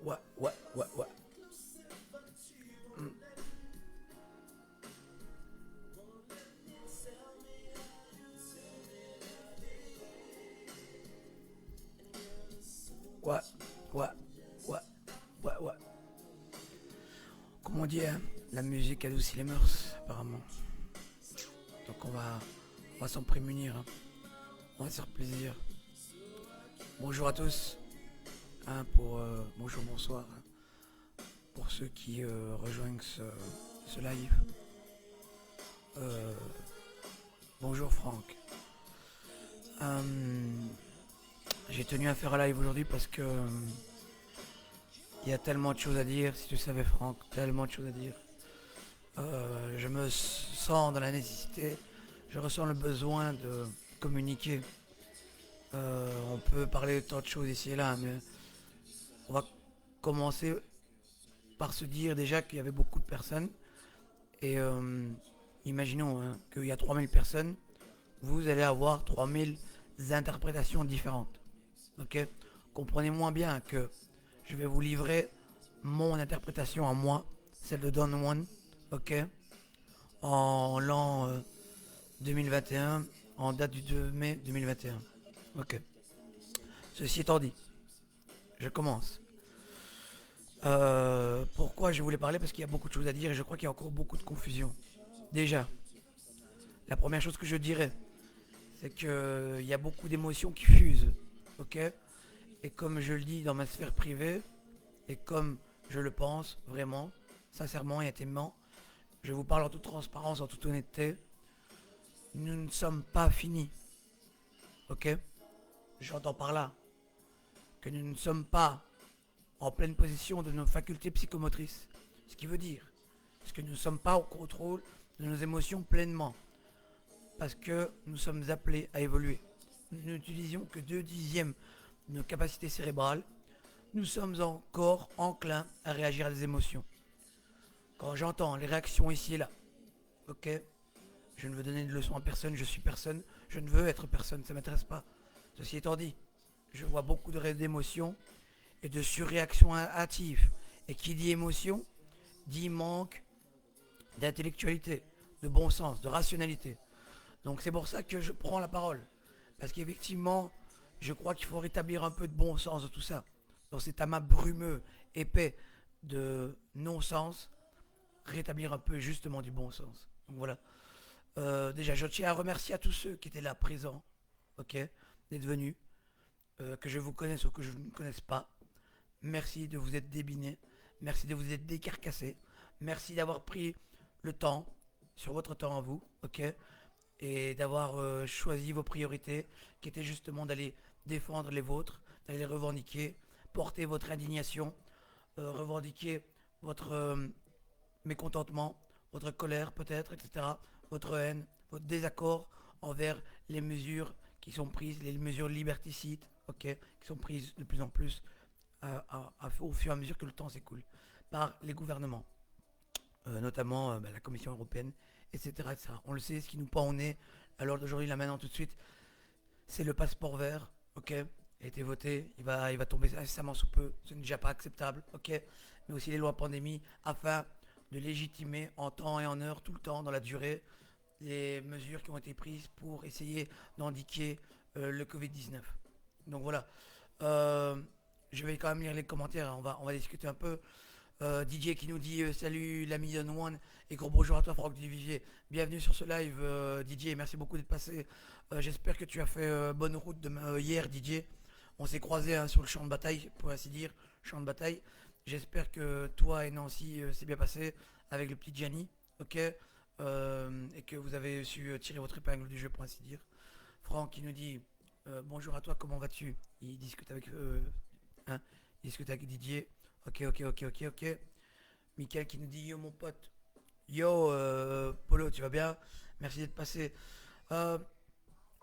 Ouais, ouais, ouais, ouais. Hmm. Ouais, ouais, ouais, ouais, ouais. Comme on dit, hein, la musique adoucit les mœurs, apparemment. Donc on va s'en prémunir, hein. On va se faire plaisir. Bonjour à tous, hein, bonjour, bonsoir, hein, pour ceux qui rejoignent ce live. Euh, Bonjour Franck. Euh, j'ai tenu à faire un live aujourd'hui parce que il y a tellement de choses à dire, si tu savais Franck, tellement de choses à dire. Je me sens dans la nécessité, je ressens le besoin de communiquer. On peut parler de tant de choses ici et là, mais on va commencer par se dire déjà qu'il y avait beaucoup de personnes. Et imaginons hein, qu'il y a 3000 personnes, vous allez avoir 3000 interprétations différentes. Ok. Comprenez moins bien que je vais vous livrer mon interprétation à moi, celle de Don One, ok, en l'an 2021, en date du 2 mai 2021. Ok. Ceci étant dit, je commence. Pourquoi je voulais parler? Parce qu'il y a beaucoup de choses à dire et je crois qu'il y a encore beaucoup de confusion. Déjà, la première chose que je dirais, c'est qu'il y a beaucoup d'émotions qui fusent. Ok. Et comme je le dis dans ma sphère privée, et comme je le pense vraiment, sincèrement et intimement, je vous parle en toute transparence, en toute honnêteté, nous ne sommes pas finis. Ok. J'entends par là que nous ne sommes pas en pleine possession de nos facultés psychomotrices. Ce qui veut dire que nous ne sommes pas au contrôle de nos émotions pleinement. Parce que nous sommes appelés à évoluer. Nous n'utilisions que 2/10 de nos capacités cérébrales. Nous sommes encore enclins à réagir à des émotions. Quand j'entends les réactions ici et là, ok, je ne veux donner de leçons à personne, je suis personne, je ne veux être personne, ça ne m'intéresse pas. Ceci étant dit, je vois beaucoup d'émotions et de surréactions hâtives. Et qui dit émotion, dit manque d'intellectualité, de bon sens, de rationalité. Donc c'est pour ça que je prends la parole. Parce qu'effectivement, je crois qu'il faut rétablir un peu de bon sens de tout ça. Dans cet amas brumeux, épais de non-sens, rétablir un peu justement du bon sens. Donc voilà. Déjà, je tiens à remercier à tous ceux qui étaient là présents, ok, d'être venus, que je vous connaisse ou que je ne connaisse pas. Merci de vous être débinés. Merci de vous être décarcassés. Merci d'avoir pris le temps, sur votre temps à vous, ok, et d'avoir choisi vos priorités, qui étaient justement d'aller défendre les vôtres, d'aller les revendiquer, porter votre indignation, revendiquer votre mécontentement, votre colère peut-être, etc., votre haine, votre désaccord envers les mesures qui sont prises, les mesures liberticides, ok, qui sont prises de plus en plus au fur et à mesure que le temps s'écoule par les gouvernements, notamment la Commission européenne, etc., etc. On le sait, ce qui nous pend au nez à l'heure d'aujourd'hui, là maintenant tout de suite, c'est le passeport vert, ok, a été voté, il va tomber incessamment sous peu, ce n'est déjà pas acceptable, ok, mais aussi les lois pandémie, afin de légitimer en temps et en heure, tout le temps, dans la durée, les mesures qui ont été prises pour essayer d'endiquer le Covid-19. Donc voilà. Euh, je vais quand même lire les commentaires, hein. On va discuter un peu. Didier qui nous dit salut l'ami Don One et gros bonjour à toi Franck Duvivier. Bienvenue sur ce live Didier, merci beaucoup d'être passé. J'espère que tu as fait bonne route hier Didier. On s'est croisés hein, sur le champ de bataille, pour ainsi dire, champ de bataille. J'espère que toi et Nancy s'est bien passé avec le petit Gianni, ok, et que vous avez su tirer votre épingle du jeu, pour ainsi dire. Franck qui nous dit bonjour à toi, comment vas-tu? Il discute avec hein, il discute avec Didier. Ok, ok, ok, ok, ok. Mickaël qui nous dit yo mon pote. Yo Polo, tu vas bien? Merci d'être passé. Euh,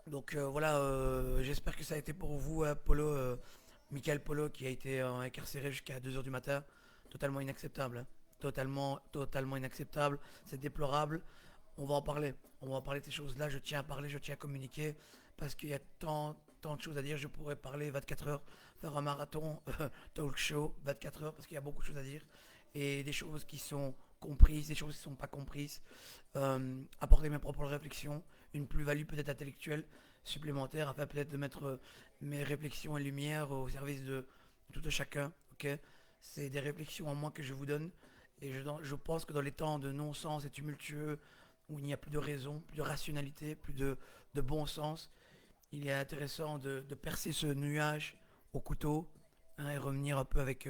voilà, j'espère que ça a été pour vous, Polo. Michael Polo qui a été incarcéré jusqu'à 2 heures du matin. Totalement inacceptable, hein. Totalement, totalement inacceptable. C'est déplorable. On va en parler. On va en parler de ces choses-là. Je tiens à parler, je tiens à communiquer. Parce qu'il y a tant tant de choses à dire. Je pourrais parler 24 heures, faire un marathon talk show 24 heures parce qu'il y a beaucoup de choses à dire. Et des choses qui sont comprises, des choses qui ne sont pas comprises. Apporter mes propres réflexions, une plus-value peut-être intellectuelle supplémentaire afin peut-être de mettre mes réflexions et lumière au service de tout un chacun. Ok, c'est des réflexions en moi que je vous donne. Et je pense que dans les temps de non-sens et tumultueux, où il n'y a plus de raison, plus de rationalité, plus de bon sens, il est intéressant de percer ce nuage au couteau, hein, et revenir un peu avec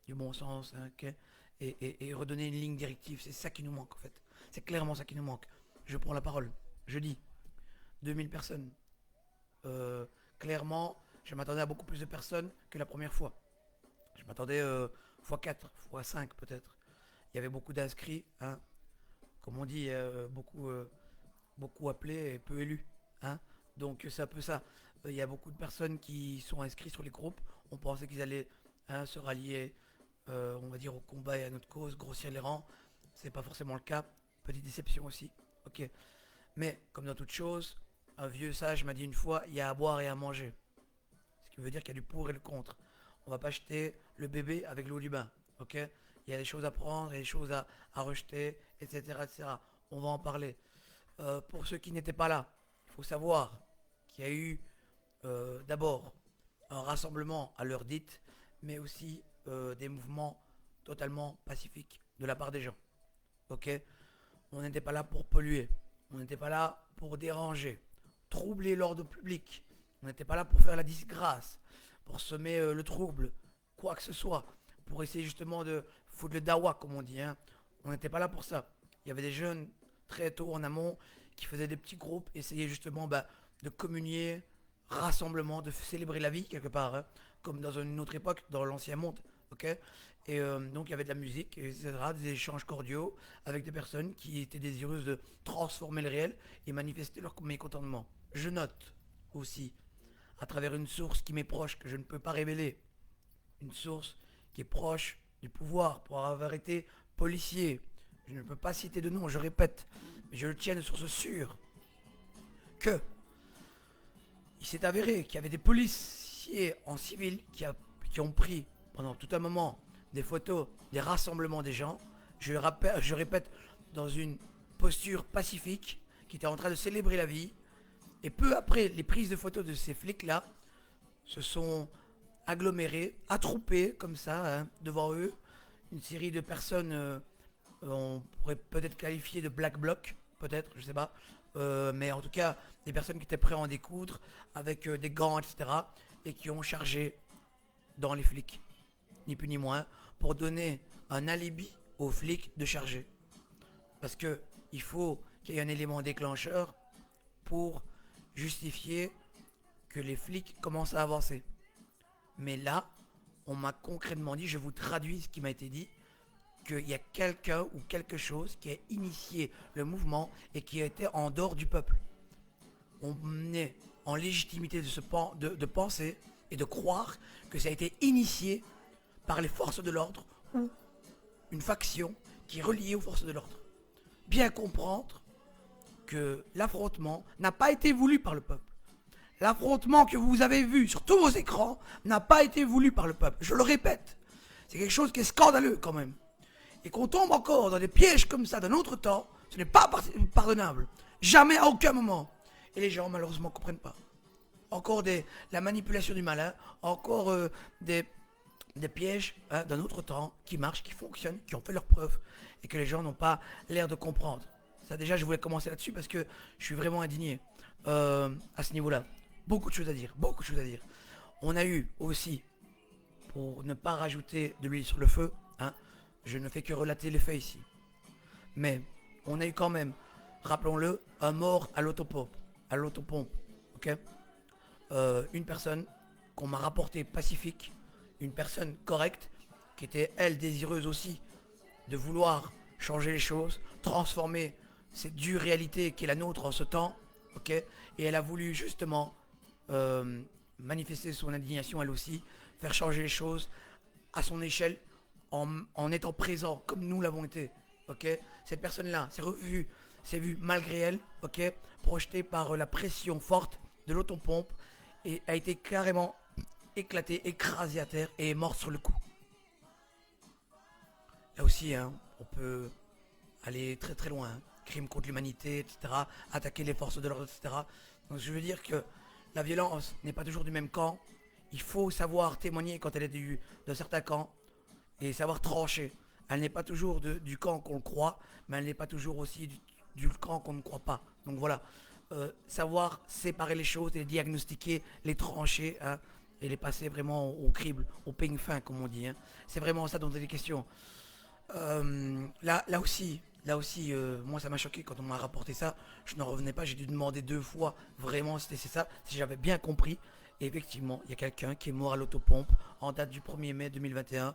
du bon sens, hein, ok, et redonner une ligne directive. C'est ça qui nous manque en fait. C'est clairement ça qui nous manque. Je prends la parole. Je dis 2000 personnes. Euh, Clairement, je m'attendais à beaucoup plus de personnes que la première fois. Je m'attendais x4, x5 peut-être. Il y avait beaucoup d'inscrits, hein. Comme on dit, beaucoup appelés et peu élus, hein. Donc c'est un peu ça. Il y a beaucoup de personnes qui sont inscrites sur les groupes. On pensait qu'ils allaient, hein, se rallier, on va dire, au combat et à notre cause, grossir les rangs. C'est pas forcément le cas. Petite déception aussi. Ok. Mais comme dans toute chose, un vieux sage m'a dit une fois, il y a à boire et à manger. Ce qui veut dire qu'il y a du pour et le contre. On va pas jeter le bébé avec l'eau du bain. Ok. Il y a des choses à prendre, il y a des choses à rejeter, etc., etc. On va en parler. Pour ceux qui n'étaient pas là, il faut savoir qu'il y a eu d'abord un rassemblement à l'heure dite, mais aussi des mouvements totalement pacifiques de la part des gens. Ok. On n'était pas là pour polluer. On n'était pas là pour déranger, troubler l'ordre public. On n'était pas là pour faire la disgrâce, pour semer le trouble, quoi que ce soit, pour essayer justement de foutre le dawa, comme on dit, hein. On n'était pas là pour ça. Il y avait des jeunes très tôt en amont qui faisaient des petits groupes, essayaient justement de communier, rassemblement, de célébrer la vie quelque part, hein, comme dans une autre époque, dans l'ancien monde. Ok. Et donc il y avait de la musique, etc., des échanges cordiaux avec des personnes qui étaient désireuses de transformer le réel et manifester leur mécontentement. Je note aussi, à travers une source qui m'est proche, que je ne peux pas révéler, une source qui est proche du pouvoir pour avoir été policier. Je ne peux pas citer de nom, je répète, mais je le tiens de source sûre, que il s'est avéré qu'il y avait des policiers en civil qui ont pris pendant tout un moment des photos des rassemblements des gens, je répète, dans une posture pacifique, qui était en train de célébrer la vie. Et peu après les prises de photos de ces flics-là, se sont agglomérés, attroupés comme ça, hein, devant eux, une série de personnes, on pourrait peut-être qualifier de black bloc, peut-être, je sais pas, mais en tout cas, des personnes qui étaient prêtes à en découdre, avec des gants, etc., et qui ont chargé dans les flics, ni plus ni moins, pour donner un alibi aux flics de charger. Parce que il faut qu'il y ait un élément déclencheur pour justifier que les flics commencent à avancer. Mais là, on m'a concrètement dit, je vous traduis ce qui m'a été dit, qu'il y a quelqu'un ou quelque chose qui a initié le mouvement et qui a été en dehors du peuple. On est en légitimité de penser et de croire que ça a été initié par les forces de l'ordre ou une faction qui est reliée aux forces de l'ordre. Bien comprendre que l'affrontement n'a pas été voulu par le peuple. L'affrontement que vous avez vu sur tous vos écrans n'a pas été voulu par le peuple. Je le répète, c'est quelque chose qui est scandaleux quand même. Et qu'on tombe encore dans des pièges comme ça d'un autre temps, ce n'est pas pardonnable. Jamais, à aucun moment. Et les gens malheureusement ne comprennent pas. Encore la manipulation du malin, encore des pièges, hein, d'un autre temps qui marchent, qui fonctionnent, qui ont fait leurs preuves et que les gens n'ont pas l'air de comprendre. Ça déjà, je voulais commencer là-dessus parce que je suis vraiment indigné à ce niveau-là. Beaucoup de choses à dire, beaucoup de choses à dire. On a eu aussi, pour ne pas rajouter de l'huile sur le feu, hein, je ne fais que relater les faits ici. Mais on a eu quand même, rappelons-le, un mort à l'autopompe. À l'autopompe, ok. Une personne qu'on m'a rapportée pacifique, une personne correcte, qui était elle désireuse aussi de vouloir changer les choses, transformer cette dure réalité qui est la nôtre en ce temps, ok. Et elle a voulu justement manifester son indignation elle aussi, faire changer les choses à son échelle, en étant présent comme nous l'avons été, ok. Cette personne-là s'est vue malgré elle, ok, projetée par la pression forte de l'autopompe et a été carrément éclatée, écrasée à terre et est morte sur le coup. Là aussi, hein, on peut aller très très loin, hein. Crimes contre l'humanité, etc., attaquer les forces de l'ordre, etc. Donc je veux dire que la violence n'est pas toujours du même camp. Il faut savoir témoigner quand elle est de certains camps et savoir trancher. Elle n'est pas toujours du camp qu'on croit, mais elle n'est pas toujours aussi du camp qu'on ne croit pas. Donc voilà, savoir séparer les choses, les diagnostiquer, les trancher, hein, et les passer vraiment au crible, au peigne fin, comme on dit, hein. C'est vraiment ça dont il est question. Là aussi, moi ça m'a choqué quand on m'a rapporté ça. Je n'en revenais pas, j'ai dû demander 2 fois vraiment si c'était ça, si j'avais bien compris. Et effectivement, il y a quelqu'un qui est mort à l'autopompe en date du 1er mai 2021.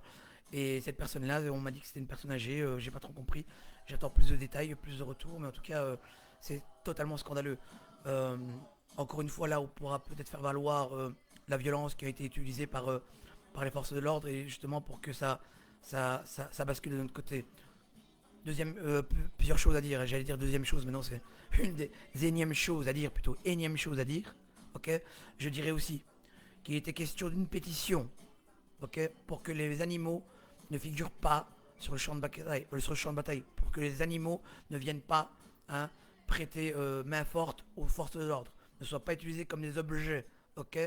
Et cette personne-là, on m'a dit que c'était une personne âgée, j'ai pas trop compris. J'attends plus de détails, plus de retours, mais en tout cas, c'est totalement scandaleux. Euh, Encore une fois, là, on pourra peut-être faire valoir la violence qui a été utilisée par les forces de l'ordre et justement pour que ça bascule de notre côté. Plusieurs choses à dire. J'allais dire deuxième chose, mais non, c'est une des énièmes choses à dire, plutôt énième chose à dire. Ok. Je dirais aussi qu'il était question d'une pétition, ok, pour que les animaux ne figurent pas sur le champ de bataille, pour que les animaux ne viennent pas, hein, prêter main forte aux forces de l'ordre, ne soient pas utilisés comme des objets, ok.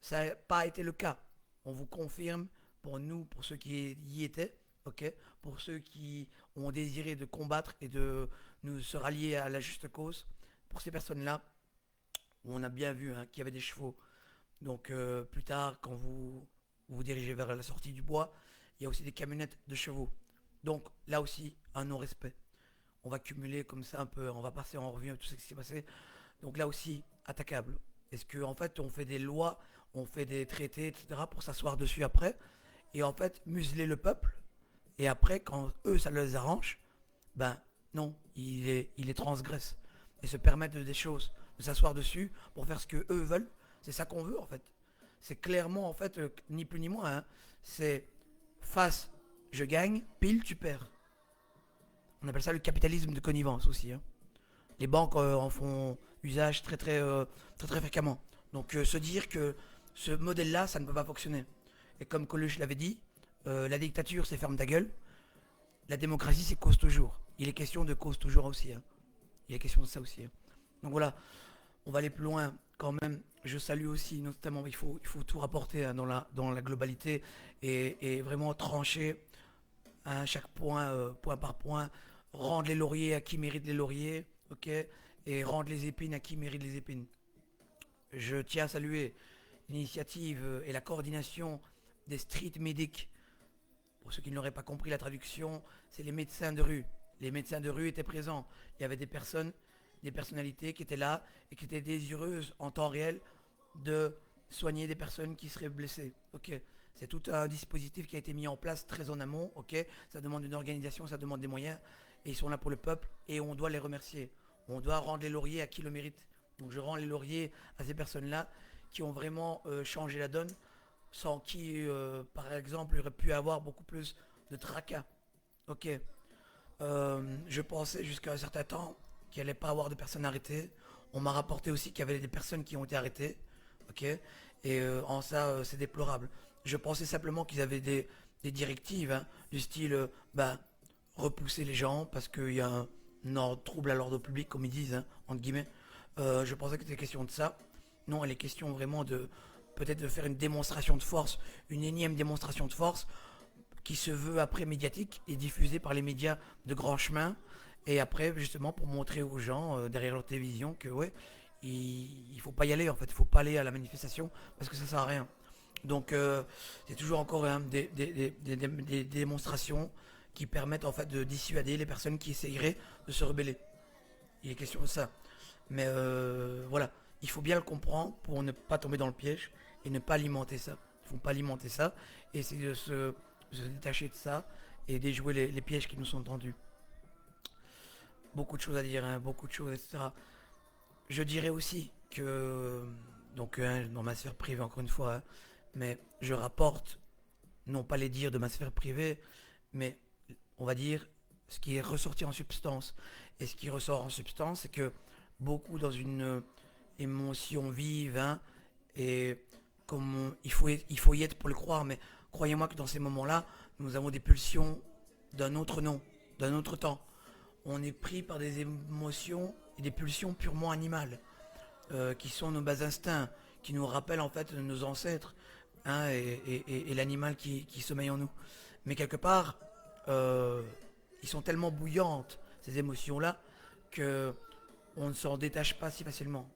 Ça n'a pas été le cas. On vous confirme, pour nous, pour ceux qui y étaient, ok, pour ceux qui ont désiré de combattre et de nous se rallier à la juste cause, pour ces personnes-là, on a bien vu, hein, qu'il y avait des chevaux. Donc plus tard, quand vous dirigez vers la sortie du bois, il y a aussi des camionnettes de chevaux. Donc là aussi, un non-respect. On va cumuler comme ça un peu, on va passer en revue tout ce qui s'est passé. Donc là aussi, attaquable. Est-ce qu'en fait, on fait des lois, on fait des traités, etc., pour s'asseoir dessus après, et en fait, museler le peuple, et après, quand eux, ça les arrange, ben non, il les transgresse. Et se permettre des choses, de s'asseoir dessus pour faire ce que eux veulent, c'est ça qu'on veut en fait. C'est clairement en fait, ni plus ni moins, hein. C'est face, je gagne, pile, tu perds. On appelle ça le capitalisme de connivence aussi, hein. Les banques en font usage très très fréquemment. Donc se dire que ce modèle-là, ça ne peut pas fonctionner. Et comme Coluche l'avait dit, la dictature c'est ferme ta gueule, la démocratie c'est cause toujours. Il est question de cause toujours aussi, hein. Il est question de ça aussi, hein. Donc voilà, on va aller plus loin quand même. Je salue aussi, notamment, il faut tout rapporter, hein, dans la globalité et vraiment trancher, hein, chaque point, point par point, rendre les lauriers à qui mérite les lauriers, ok, et rendre les épines à qui mérite les épines. Je tiens à saluer l'initiative et la coordination des street medics. Pour ceux qui n'auraient pas compris la traduction, c'est les médecins de rue. Les médecins de rue étaient présents. Il y avait des personnes, des personnalités qui étaient là et qui étaient désireuses en temps réel de soigner des personnes qui seraient blessées. Ok. C'est tout un dispositif qui a été mis en place très en amont. Ok. Ça demande une organisation, ça demande des moyens. Et ils sont là pour le peuple et on doit les remercier. On doit rendre les lauriers à qui le mérite. Donc je rends les lauriers à ces personnes-là qui ont vraiment changé la donne, sans qui, par exemple, il aurait pu avoir beaucoup plus de tracas. Ok. Je pensais jusqu'à un certain temps qu'il n'y allait pas avoir de personnes arrêtées. On m'a rapporté aussi qu'il y avait des personnes qui ont été arrêtées. Ok. Et en ça, c'est déplorable. Je pensais simplement qu'ils avaient des directives, hein, du style, bah, repousser les gens parce qu'il y a un trouble à l'ordre public, comme ils disent, hein, entre guillemets. Je pensais que c'était question de ça. Non, elle est question vraiment de peut-être de faire une démonstration de force, une énième démonstration de force qui se veut après médiatique et diffusée par les médias de grand chemin. Et après, justement, pour montrer aux gens derrière leur télévision que ouais, il faut pas y aller en fait, il faut pas aller à la manifestation parce que ça sert à rien. Donc c'est toujours encore, hein, des démonstrations qui permettent en fait de dissuader les personnes qui essaieraient de se rebeller. Il est question de ça. Mais voilà, il faut bien le comprendre pour ne pas tomber dans le piège et ne pas alimenter ça. Il ne faut pas alimenter ça et essayer de se détacher de ça et déjouer les pièges qui nous sont tendus. Beaucoup de choses à dire, hein, beaucoup de choses, etc. Je dirais aussi que, donc hein, dans ma sphère privée encore une fois, hein, mais je rapporte non pas les dires de ma sphère privée, mais on va dire ce qui est ressorti en substance. Et ce qui ressort en substance, c'est que beaucoup dans une émotion vive, hein, Et comme il faut y être pour le croire, mais croyez-moi que dans ces moments-là, nous avons des pulsions d'un autre nom, d'un autre temps. On est pris par des émotions et des pulsions purement animales, qui sont nos bas instincts, qui nous rappellent en fait nos ancêtres, hein, et l'animal qui sommeille en nous. Mais quelque part, euh, ils sont tellement bouillantes, ces émotions-là, que on ne s'en détache pas si facilement.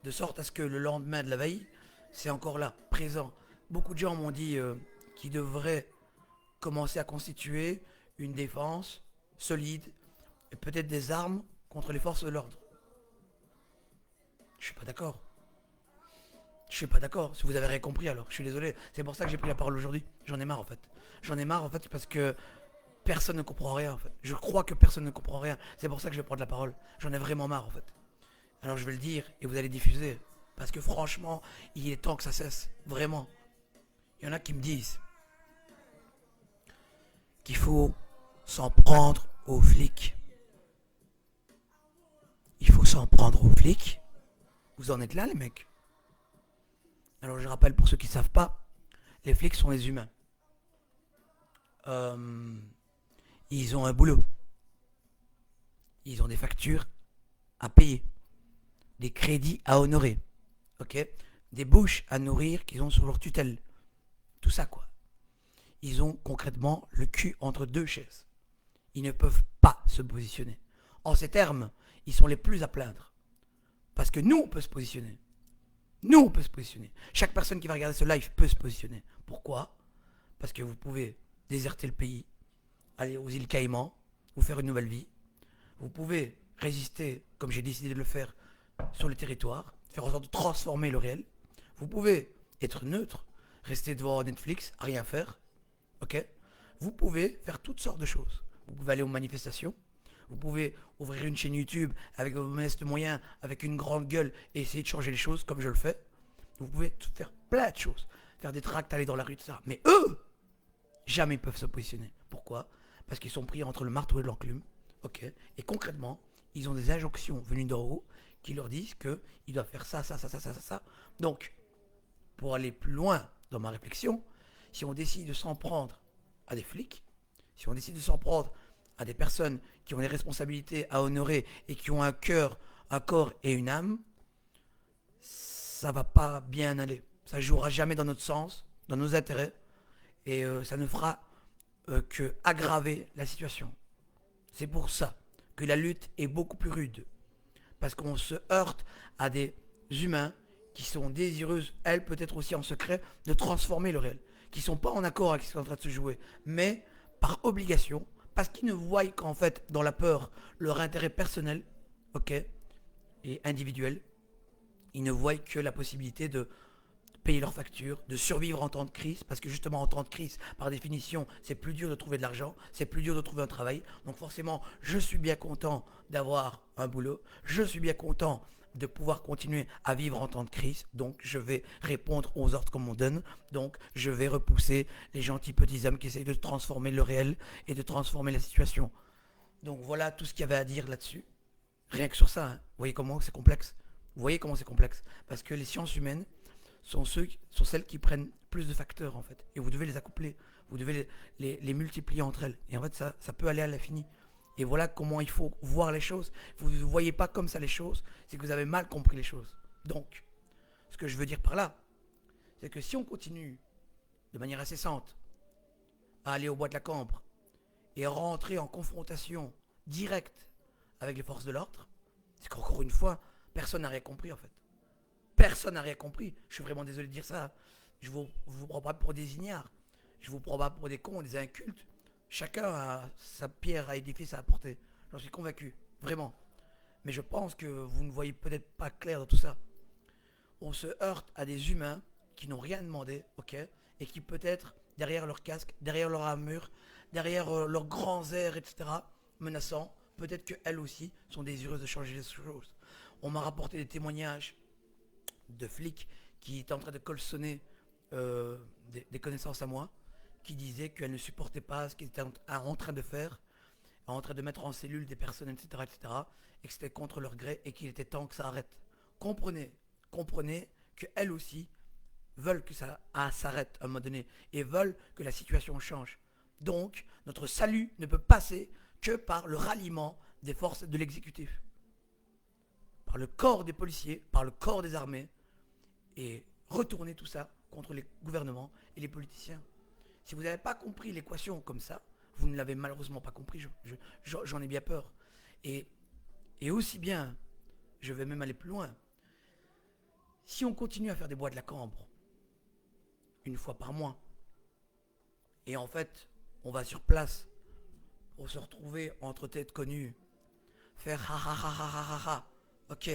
De sorte à ce que le lendemain de la veille, c'est encore là, présent. Beaucoup de gens m'ont dit qu'ils devraient commencer à constituer une défense solide et peut-être des armes contre les forces de l'ordre. Je suis pas d'accord. Je suis pas d'accord. Si vous avez rien compris alors, je suis désolé. C'est pour ça que j'ai pris la parole aujourd'hui. J'en ai marre en fait. J'en ai marre en fait parce que personne ne comprend rien en fait. Je crois que personne ne comprend rien. C'est pour ça que je vais prendre la parole. J'en ai vraiment marre en fait. Alors je vais le dire et vous allez diffuser. Parce que franchement, il est temps que ça cesse. Vraiment. Il y en a qui me disent qu'il faut s'en prendre aux flics. Il faut s'en prendre aux flics. Vous en êtes là les mecs. Alors je rappelle pour ceux qui ne savent pas, les flics sont les humains. Euh, Ils ont un boulot. Ils ont des factures à payer. Des crédits à honorer. Ok. Des bouches à nourrir qu'ils ont sur leur tutelle. Tout ça quoi. Ils ont concrètement le cul entre deux chaises. Ils ne peuvent pas se positionner. En ces termes, ils sont les plus à plaindre. Parce que nous, on peut se positionner. Nous, on peut se positionner. Chaque personne qui va regarder ce live peut se positionner. Pourquoi? Parce que vous pouvez déserter le pays, aller aux îles Caïmans, vous faire une nouvelle vie. Vous pouvez résister, comme j'ai décidé de le faire, sur le territoire, faire en sorte de transformer le réel. Vous pouvez être neutre, rester devant Netflix, à rien faire. Ok? Vous pouvez faire toutes sortes de choses. Vous pouvez aller aux manifestations. Vous pouvez ouvrir une chaîne YouTube avec vos modestes moyens, avec une grande gueule et essayer de changer les choses comme je le fais. Vous pouvez faire plein de choses. Faire des tracts, aller dans la rue, tout ça. Mais eux, jamais ils peuvent se positionner. Pourquoi? Parce qu'ils sont pris entre le marteau et l'enclume. Ok. Et concrètement, ils ont des injonctions venues d'en haut qui leur disent qu'ils doivent faire ça, ça, ça, ça, ça, ça, ça. Donc, pour aller plus loin dans ma réflexion, si on décide de s'en prendre à des flics, si on décide de s'en prendre à des personnes qui ont des responsabilités à honorer et qui ont un cœur, un corps et une âme, ça va pas bien aller. Ça jouera jamais dans notre sens, dans nos intérêts, et ça ne fera que aggraver la situation. C'est pour ça que la lutte est beaucoup plus rude. Parce qu'on se heurte à des humains qui sont désireuses, elles peut-être aussi en secret, de transformer le réel. Qui ne sont pas en accord avec ce qui est en train de se jouer. Mais par obligation, parce qu'ils ne voient qu'en fait, dans la peur, leur intérêt personnel, ok, et individuel, ils ne voient que la possibilité de payer leurs factures, de survivre en temps de crise, parce que justement en temps de crise, par définition, c'est plus dur de trouver de l'argent, c'est plus dur de trouver un travail. Donc forcément, je suis bien content d'avoir un boulot, je suis bien content de pouvoir continuer à vivre en temps de crise, donc je vais répondre aux ordres qu'on me donne, donc je vais repousser les gentils petits hommes qui essayent de transformer le réel et de transformer la situation. Donc voilà tout ce qu'il y avait à dire là-dessus. Rien que sur ça, hein. Vous voyez comment c'est complexe. Vous voyez comment c'est complexe. Parce que les sciences humaines, sont celles qui prennent plus de facteurs en fait. Et vous devez les accoupler, vous devez les multiplier entre elles. Et en fait ça peut aller à l'infini. Et voilà comment il faut voir les choses. Vous ne voyez pas comme ça les choses, c'est que vous avez mal compris les choses. Donc, ce que je veux dire par là, c'est que si on continue de manière incessante à aller au bois de la Cambre et à rentrer en confrontation directe avec les forces de l'ordre, c'est qu'encore une fois, personne n'a rien compris en fait. Personne n'a rien compris. Je suis vraiment désolé de dire ça. Je vous prends pas pour des ignares. Je vous prends pas pour des cons, des incultes. Chacun a sa pierre à édifier, sa portée. J'en suis convaincu. Vraiment. Mais je pense que vous ne voyez peut-être pas clair dans tout ça. On se heurte à des humains qui n'ont rien demandé, ok, et qui peut-être, derrière leur casque, derrière leur armure, derrière leurs grands airs, etc., menaçants, peut-être qu'elles aussi sont désireuses de changer les choses. On m'a rapporté des témoignages de flics qui étaient en train de colsonner des connaissances à moi, qui disaient qu'elles ne supportaient pas ce qu'ils étaient en train de faire, en train de mettre en cellule des personnes, etc., et que c'était contre leur gré et qu'il était temps que ça arrête. Comprenez qu'elles aussi veulent que ça s'arrête à un moment donné et veulent que la situation change. Donc, notre salut ne peut passer que par le ralliement des forces de l'exécutif, par le corps des policiers, par le corps des armées, et retourner tout ça contre les gouvernements et les politiciens. Si vous n'avez pas compris l'équation comme ça, vous ne l'avez malheureusement pas compris, j'en ai bien peur. Et aussi bien, je vais même aller plus loin, si on continue à faire des bois de la Cambre, une fois par mois, et en fait, on va sur place pour se retrouver entre têtes connues, faire ha ha ha ha ha ha ha, ok,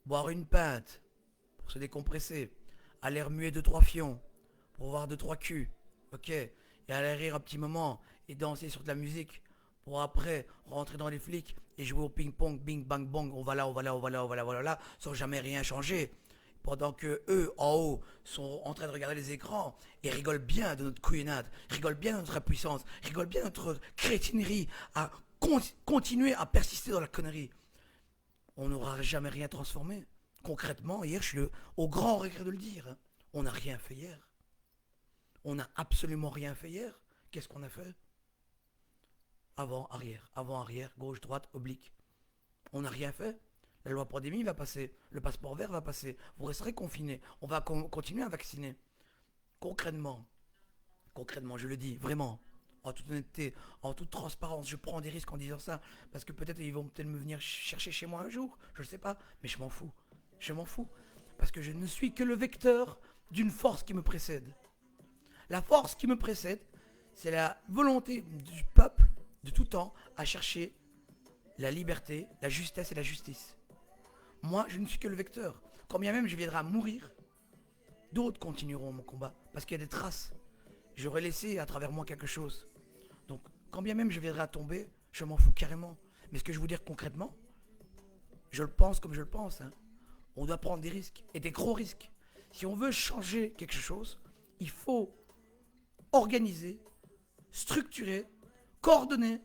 boire une pinte pour se décompresser, aller remuer 2-3 fions pour voir 2-3 culs, ok, et aller rire un petit moment et danser sur de la musique pour après rentrer dans les flics et jouer au ping-pong, bing bang bang, on va là, on va là, on va là, on va là, on va là, sans jamais rien changer. Pendant que eux, en haut, sont en train de regarder les écrans et rigolent bien de notre couillonnade, rigolent bien de notre impuissance, rigolent bien de notre crétinerie à continuer à persister dans la connerie. On n'aura jamais rien transformé. Concrètement, hier, je suis au grand regret de le dire, hein, on n'a rien fait hier. On n'a absolument rien fait hier. Qu'est-ce qu'on a fait? Avant, arrière, gauche, droite, oblique. On n'a rien fait. La loi pandémie va passer, le passeport vert va passer, vous resterez confinés, on va continuer à vacciner. Concrètement, je le dis, vraiment, en toute honnêteté, en toute transparence, je prends des risques en disant ça, parce que peut-être ils vont peut-être me venir chercher chez moi un jour, je ne sais pas, mais je m'en fous. Je m'en fous, parce que je ne suis que le vecteur d'une force qui me précède. La force qui me précède, c'est la volonté du peuple, de tout temps, à chercher la liberté, la justesse et la justice. Moi, je ne suis que le vecteur. Quand bien même je viendrai à mourir, d'autres continueront mon combat. Parce qu'il y a des traces. J'aurais laissé à travers moi quelque chose. Donc, quand bien même je viendrai à tomber, je m'en fous carrément. Mais ce que je veux dire concrètement, je le pense comme je le pense. Hein. On doit prendre des risques. Et des gros risques. Si on veut changer quelque chose, il faut organiser, structurer, coordonner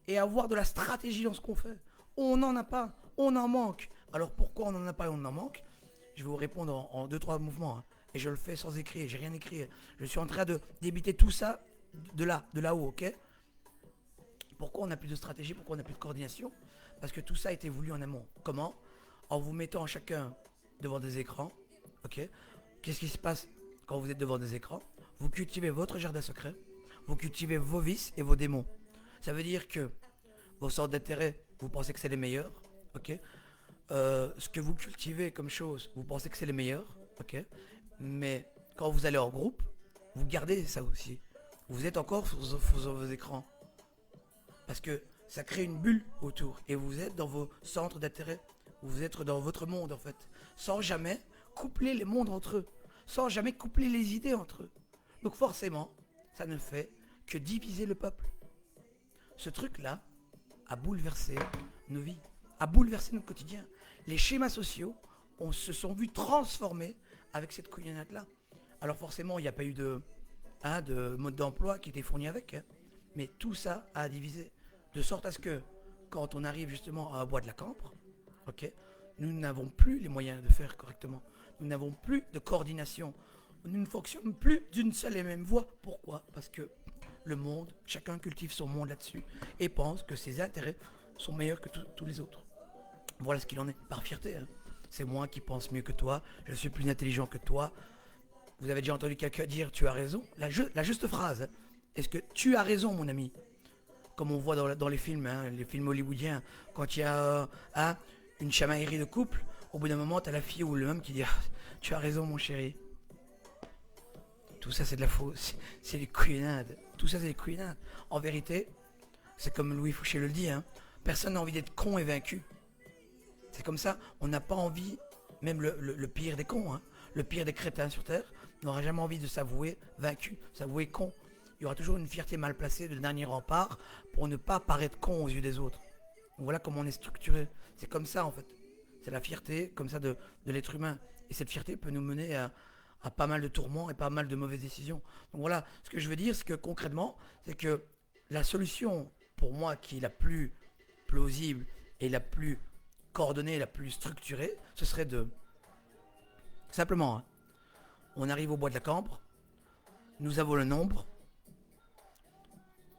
et avoir de la stratégie dans ce qu'on fait. On n'en a pas. On en manque. Alors pourquoi on n'en a pas et on en manque? Je vais vous répondre en 2-3 mouvements. Hein. Et je le fais sans écrire, j'ai rien écrit. Je suis en train de débiter tout ça de là-haut, ok? Pourquoi on n'a plus de stratégie? Pourquoi on n'a plus de coordination? Parce que tout ça a été voulu en amont. Comment? En vous mettant chacun devant des écrans, ok? Qu'est-ce qui se passe quand vous êtes devant des écrans? Vous cultivez votre jardin secret, vous cultivez vos vices et vos démons. Ça veut dire que vos centres d'intérêt, vous pensez que c'est les meilleurs, ok? Ce que vous cultivez comme chose, vous pensez que c'est les meilleurs, ok? Mais quand vous allez en groupe, vous gardez ça aussi. Vous êtes encore sur vos écrans. Parce que ça crée une bulle autour. Et vous êtes dans vos centres d'intérêt. Vous êtes dans votre monde en fait. Sans jamais coupler les mondes entre eux. Sans jamais coupler les idées entre eux. Donc forcément, ça ne fait que diviser le peuple. Ce truc-là a bouleversé nos vies. A bouleversé notre quotidien. Les schémas sociaux se sont vus transformés avec cette couillonnade-là. Alors forcément, il n'y a pas eu de mode d'emploi qui était fourni avec. Hein. Mais tout ça a divisé. De sorte à ce que, quand on arrive justement à Bois de la Cambre, ok, nous n'avons plus les moyens de faire correctement. Nous n'avons plus de coordination. Nous ne fonctionnons plus d'une seule et même voie. Pourquoi? Parce que le monde, chacun cultive son monde là-dessus et pense que ses intérêts sont meilleurs que tous les autres. Voilà ce qu'il en est, par fierté. Hein. C'est moi qui pense mieux que toi, je suis plus intelligent que toi. Vous avez déjà entendu quelqu'un dire tu as raison? La juste phrase. Hein. Est-ce que tu as raison, mon ami? Comme on voit dans les films, hein, les films hollywoodiens, quand il y a une chamaillerie de couple, au bout d'un moment, tu as la fille ou l'homme qui dit tu as raison, mon chéri. Tout ça, c'est de la fausse. C'est des couillonnades. Tout ça, c'est des couillonnades. En vérité, c'est comme Louis Fouché le dit, hein, personne n'a envie d'être con et vaincu. C'est comme ça, on n'a pas envie, même le pire des cons, hein, le pire des crétins sur Terre, n'aura jamais envie de s'avouer vaincu, s'avouer con. Il y aura toujours une fierté mal placée de dernier rempart pour ne pas paraître con aux yeux des autres. Donc voilà comment on est structuré. C'est comme ça en fait. C'est la fierté comme ça de l'être humain. Et cette fierté peut nous mener à pas mal de tourments et pas mal de mauvaises décisions. Donc voilà, ce que je veux dire, c'est que concrètement, c'est que la solution, pour moi, qui est la plus plausible et la plus coordonnée, la plus structurée, ce serait de Simplement, hein. On arrive au bois de la Cambre, nous avons le nombre,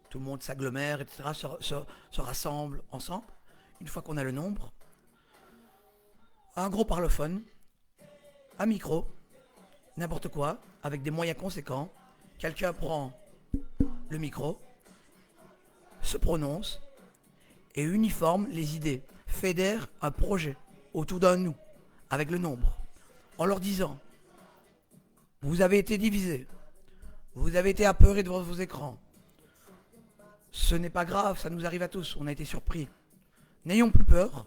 tout le monde s'agglomère, etc., se rassemble ensemble. Une fois qu'on a le nombre, un gros parlophone, un micro, n'importe quoi, avec des moyens conséquents, quelqu'un prend le micro, se prononce et uniforme les idées, fédère un projet autour d'un nous, avec le nombre, en leur disant, vous avez été divisés, vous avez été apeurés devant vos écrans, ce n'est pas grave, ça nous arrive à tous, on a été surpris. N'ayons plus peur,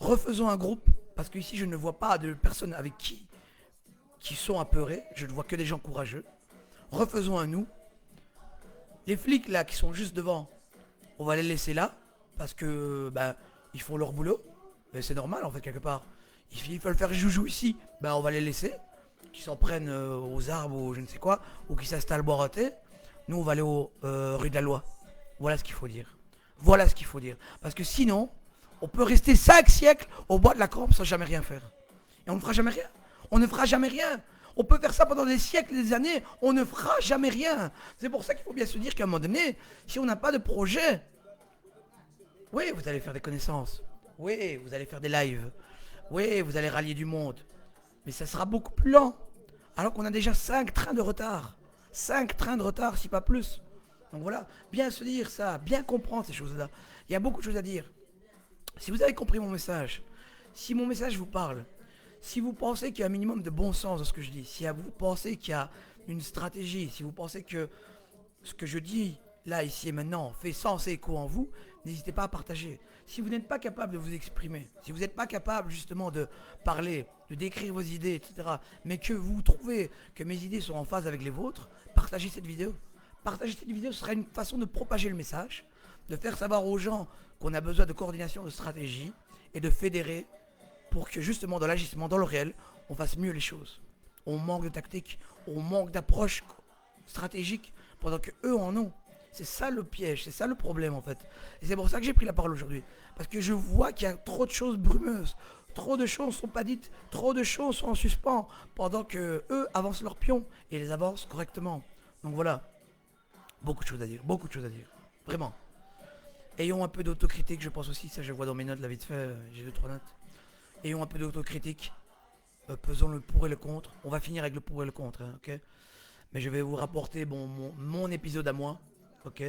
refaisons un groupe, parce qu'ici je ne vois pas de personnes avec qui sont apeurés, je ne vois que des gens courageux. Refaisons un nous. Les flics là qui sont juste devant, on va les laisser là, parce que ils font leur boulot, et c'est normal en fait quelque part. Ils veulent faire joujou ici, on va les laisser, qu'ils s'en prennent aux arbres ou je ne sais quoi, ou qu'ils s'installent boire un thé. Nous on va aller aux rue de la Loi. Voilà ce qu'il faut dire. Voilà ce qu'il faut dire. Parce que sinon, on peut rester 5 siècles au bois de la Cambre sans jamais rien faire. Et on ne fera jamais rien. On ne fera jamais rien. On peut faire ça pendant des siècles et des années. On ne fera jamais rien. C'est pour ça qu'il faut bien se dire qu'à un moment donné, si on n'a pas de projet, oui, vous allez faire des connaissances. Oui, vous allez faire des lives. Oui, vous allez rallier du monde. Mais ça sera beaucoup plus lent. Alors qu'on a déjà 5 trains de retard. 5 trains de retard, si pas plus. Donc voilà, bien se dire ça, bien comprendre ces choses-là. Il y a beaucoup de choses à dire. Si vous avez compris mon message, si mon message vous parle, si vous pensez qu'il y a un minimum de bon sens dans ce que je dis, si vous pensez qu'il y a une stratégie, si vous pensez que ce que je dis là, ici et maintenant, fait sens et écho en vous, n'hésitez pas à partager. Si vous n'êtes pas capable de vous exprimer, si vous n'êtes pas capable justement de parler, de décrire vos idées, etc., mais que vous trouvez que mes idées sont en phase avec les vôtres, partagez cette vidéo. Partager cette vidéo sera une façon de propager le message, de faire savoir aux gens qu'on a besoin de coordination, de stratégie et de fédérer pour que justement dans l'agissement, dans le réel, on fasse mieux les choses. On manque de tactique, on manque d'approche stratégique pendant que eux en ont. C'est ça le piège, c'est ça le problème en fait. Et c'est pour ça que j'ai pris la parole aujourd'hui. Parce que je vois qu'il y a trop de choses brumeuses. Trop de choses ne sont pas dites, trop de choses sont en suspens pendant que eux avancent leurs pions et les avancent correctement. Donc voilà, beaucoup de choses à dire, beaucoup de choses à dire. Vraiment. Ayons un peu d'autocritique, je pense aussi, ça je vois dans mes notes là vite fait, j'ai 2-3 notes. Ayons un peu d'autocritique, pesons le pour et le contre. On va finir avec le pour et le contre, hein, ok. Mais je vais vous rapporter mon épisode à moi, ok,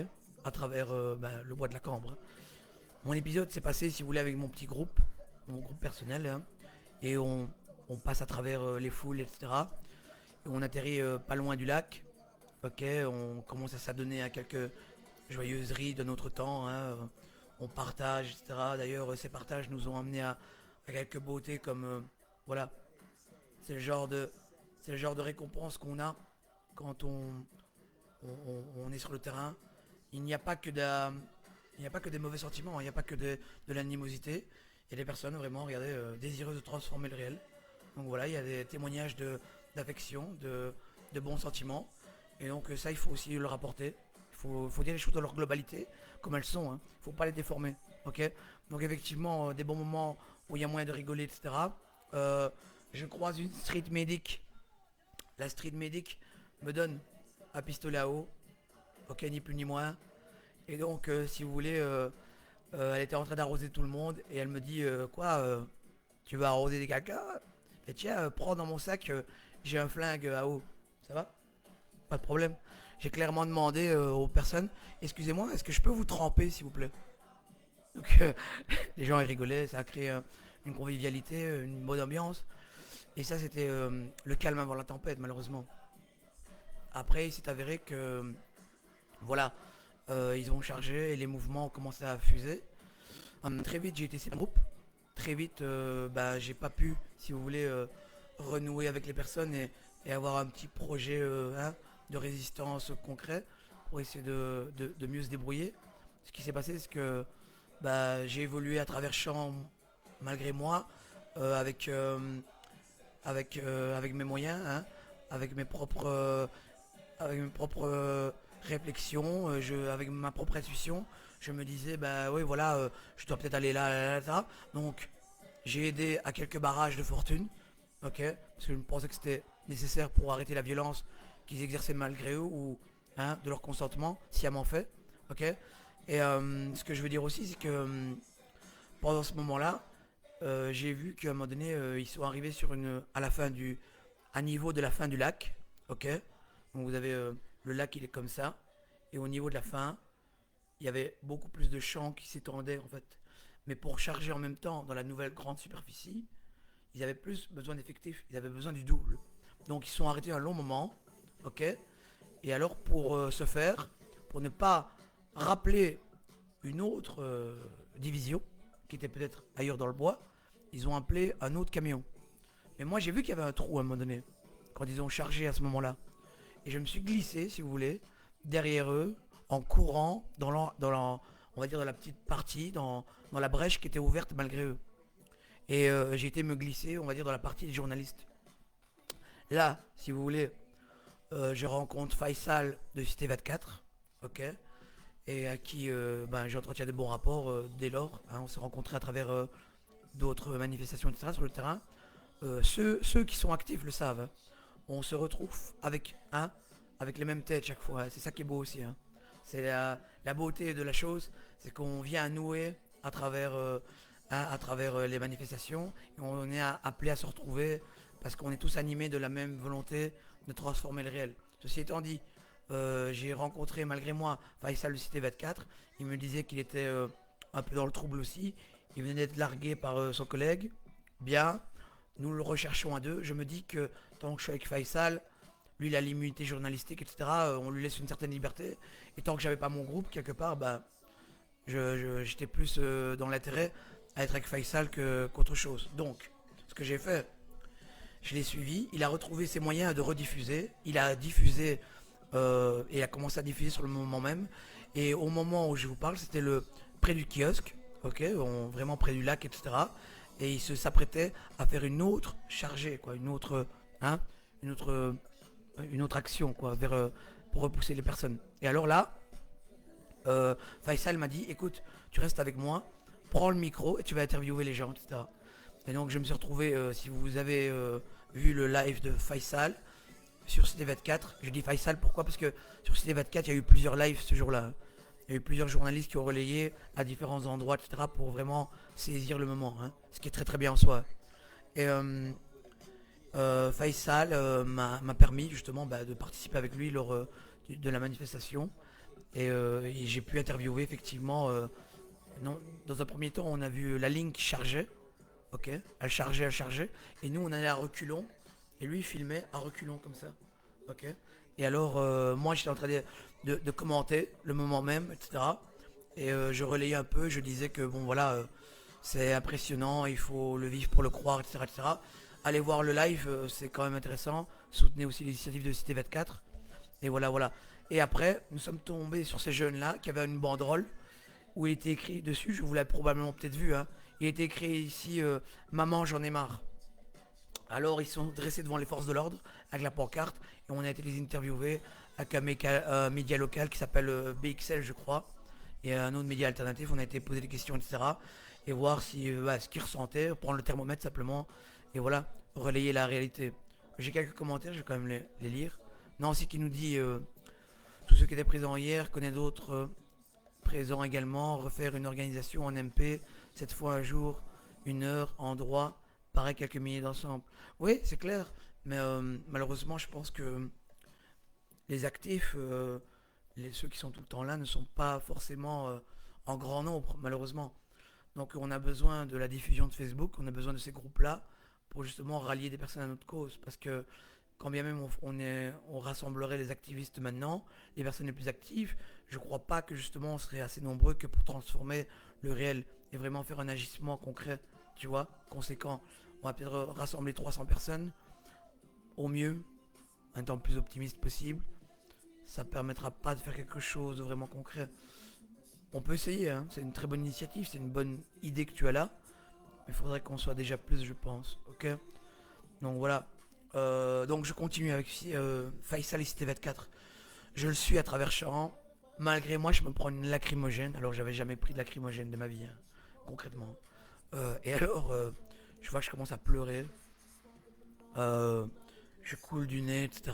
à travers le bois de la Cambre. Mon épisode s'est passé, si vous voulez, avec mon petit groupe, mon groupe personnel, hein, et on passe à travers les foules, etc. Et on atterrit pas loin du lac, ok, on commence à s'adonner à quelques joyeuseries de notre temps, hein, on partage, etc. D'ailleurs, ces partages nous ont amenés à quelques beautés comme, voilà, c'est le genre de récompense qu'on a quand on est sur le terrain. Il n'y a pas que des mauvais sentiments, il n'y a pas que de l'animosité. Il y a des personnes vraiment, regardez, désireuses de transformer le réel. Donc voilà, il y a des témoignages d'affection, de bons sentiments. Et donc ça, il faut aussi le rapporter. Il faut dire les choses dans leur globalité, comme elles sont. Hein. Il ne faut pas les déformer. Ok. Donc effectivement, des bons moments où il y a moyen de rigoler, etc. Je croise une street medic. La street medic me donne un pistolet à eau. Ok, ni plus ni moins. Et donc, si vous voulez, elle était en train d'arroser tout le monde. Et elle me dit, tu vas arroser des caca? Et tiens, prends dans mon sac, j'ai un flingue à eau. Ça va? Pas de problème. J'ai clairement demandé aux personnes, excusez-moi, est-ce que je peux vous tremper, s'il vous plaît? Donc, les gens ils rigolaient, ça a créé une convivialité, une bonne ambiance. Et ça, c'était le calme avant la tempête, malheureusement. Après, il s'est avéré que, voilà, ils ont chargé et les mouvements ont commencé à fuser. Très vite, j'ai été séparé du groupe. Très vite, j'ai pas pu, si vous voulez, renouer avec les personnes et avoir un petit projet de résistance concret pour essayer de mieux se débrouiller. Ce qui s'est passé, c'est que j'ai évolué à travers champs malgré moi, avec mes moyens, hein, avec mes propres réflexions, avec ma propre intuition. Je me disais, oui, voilà, je dois peut-être aller là, là, là, là. Donc, j'ai aidé à quelques barrages de fortune. ok, parce que je pensais que c'était nécessaire pour arrêter la violence qu'ils exerçaient malgré eux ou hein, de leur consentement, sciemment fait, ok. Et ce que je veux dire aussi, c'est que pendant ce moment-là, j'ai vu qu'à un moment donné, ils sont arrivés sur à la fin à niveau de la fin du lac, ok. Donc vous avez le lac, il est comme ça, et au niveau de la fin, il y avait beaucoup plus de champs qui s'étendaient en fait. Mais pour charger en même temps dans la nouvelle grande superficie, ils avaient plus besoin d'effectifs, ils avaient besoin du double. Donc ils sont arrêtés un long moment, ok. Et alors pour ce faire, pour ne pas rappeler une autre division qui était peut-être ailleurs dans le bois, ils ont appelé un autre camion. Mais moi j'ai vu qu'il y avait un trou à un moment donné quand ils ont chargé à ce moment-là. Et je me suis glissé, si vous voulez, derrière eux, en courant on va dire dans la petite partie, dans la brèche qui était ouverte malgré eux. Et j'ai été me glisser, on va dire, dans la partie des journalistes. Là, si vous voulez, je rencontre Faisal de Cité 24, ok, et à qui ben, j'entretiens de bons rapports dès lors. Hein, on s'est rencontrés à travers d'autres manifestations, etc. sur le terrain. Ceux qui sont actifs le savent. Hein. On se retrouve avec les mêmes têtes chaque fois. Hein. C'est ça qui est beau aussi. Hein. C'est la beauté de la chose, c'est qu'on vient nouer à travers les manifestations et on est appelé à se retrouver parce qu'on est tous animés de la même volonté de transformer le réel. Ceci étant dit, j'ai rencontré malgré moi Faisal de Cité 24. Il me disait qu'il était un peu dans le trouble aussi. Il venait d'être largué par son collègue. Bien, nous le recherchons à deux. Je me dis que tant que je suis avec Faisal, lui il a l'immunité journalistique, etc. On lui laisse une certaine liberté. Et tant que j'avais pas mon groupe, quelque part, bah, j'étais plus dans l'intérêt à être avec Faisal qu'autre chose. Donc, ce que j'ai fait, je l'ai suivi. Il a retrouvé ses moyens de rediffuser. Il a diffusé et a commencé à diffuser sur le moment même. Et au moment où je vous parle, c'était près du kiosque, ok, vraiment près du lac, etc. Et il s'apprêtait à faire une autre chargée, quoi, hein, une autre, une autre action, quoi, pour repousser les personnes. Et alors là, Faisal m'a dit, écoute, tu restes avec moi, prends le micro et tu vas interviewer les gens, etc. Et donc je me suis retrouvé, si vous avez vu le live de Faisal sur Cité 24, je dis Faisal pourquoi? Parce que sur Cité 24, il y a eu plusieurs lives ce jour-là. Il y a eu plusieurs journalistes qui ont relayé à différents endroits, etc. pour vraiment saisir le moment, hein, ce qui est très très bien en soi. Et Faisal m'a permis justement bah, de participer avec lui lors de la manifestation. Et j'ai pu interviewer effectivement. Non, dans un premier temps, on a vu la ligne qui chargeait. Ok, elle chargeait. Et nous, on allait à reculons. Et lui, il filmait à reculons comme ça. Ok. Et alors, moi, j'étais en train de commenter le moment même, etc. Et je relayais un peu. Je disais que, bon, voilà, c'est impressionnant. Il faut le vivre pour le croire, etc. etc. Allez voir le live, c'est quand même intéressant. Soutenez aussi l'initiative de Cité 24. Et voilà, voilà. Et après, nous sommes tombés sur ces jeunes-là qui avaient une banderole où il était écrit dessus, je vous l'avez probablement peut-être vu, hein, il était écrit ici Maman, j'en ai marre. Alors ils sont dressés devant les forces de l'ordre avec la pancarte et on a été les interviewer avec un média local qui s'appelle BXL, je crois, et un autre média alternatif. On a été poser des questions, etc. Et voir ce qu'ils ressentaient, prendre le thermomètre simplement et voilà, relayer la réalité. J'ai quelques commentaires, je vais quand même les lire. Nancy qui nous dit tous ceux qui étaient présents hier connaissent d'autres présents également, refaire une organisation en MP, cette fois un jour, une heure, endroit, pareil quelques milliers d'ensemble. Oui, c'est clair, mais malheureusement, je pense que les actifs, ceux qui sont tout le temps là, ne sont pas forcément en grand nombre, malheureusement. Donc on a besoin de la diffusion de Facebook, on a besoin de ces groupes-là pour justement rallier des personnes à notre cause. Parce que quand bien même on rassemblerait les activistes maintenant, les personnes les plus actives, je ne crois pas que justement on serait assez nombreux que pour transformer le réel et vraiment faire un agissement concret, tu vois, conséquent. On va peut-être rassembler 300 personnes, au mieux, un temps plus optimiste possible. Ça ne permettra pas de faire quelque chose de vraiment concret. On peut essayer, hein, c'est une très bonne initiative, c'est une bonne idée que tu as là. Mais il faudrait qu'on soit déjà plus, je pense, ok. Donc voilà. Donc je continue avec Faisal et Cité 24. Je le suis à travers champs. Malgré moi, je me prends une lacrymogène. Alors j'avais jamais pris de lacrymogène de ma vie, hein, concrètement. Et alors, je vois que je commence à pleurer. euh, je coule du nez, etc.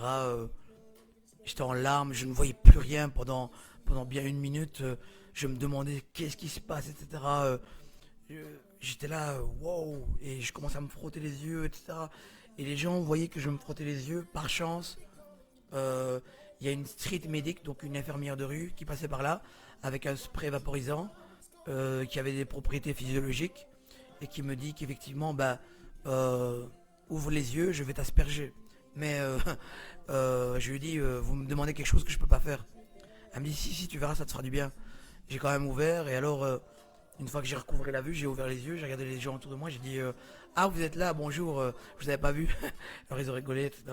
J'étais en larmes, je ne voyais plus rien pendant bien 1 minute. Je me demandais qu'est-ce qui se passe, etc. J'étais là, wow, et je commençais à me frotter les yeux, etc. Et les gens voyaient que je me frottais les yeux. Par chance, euh, il y a une street medic, donc une infirmière de rue, qui passait par là avec un spray vaporisant qui avait des propriétés physiologiques et qui me dit qu'effectivement, bah, euh, ouvre les yeux, je vais t'asperger. Mais je lui dis, vous me demandez quelque chose que je peux pas faire. Elle me dit, si, tu verras, ça te fera du bien. J'ai quand même ouvert et alors, une fois que j'ai recouvré la vue, j'ai ouvert les yeux, j'ai regardé les gens autour de moi, j'ai dit, ah, vous êtes là, bonjour, je vous avais pas vu. Alors ils ont rigolé, etc.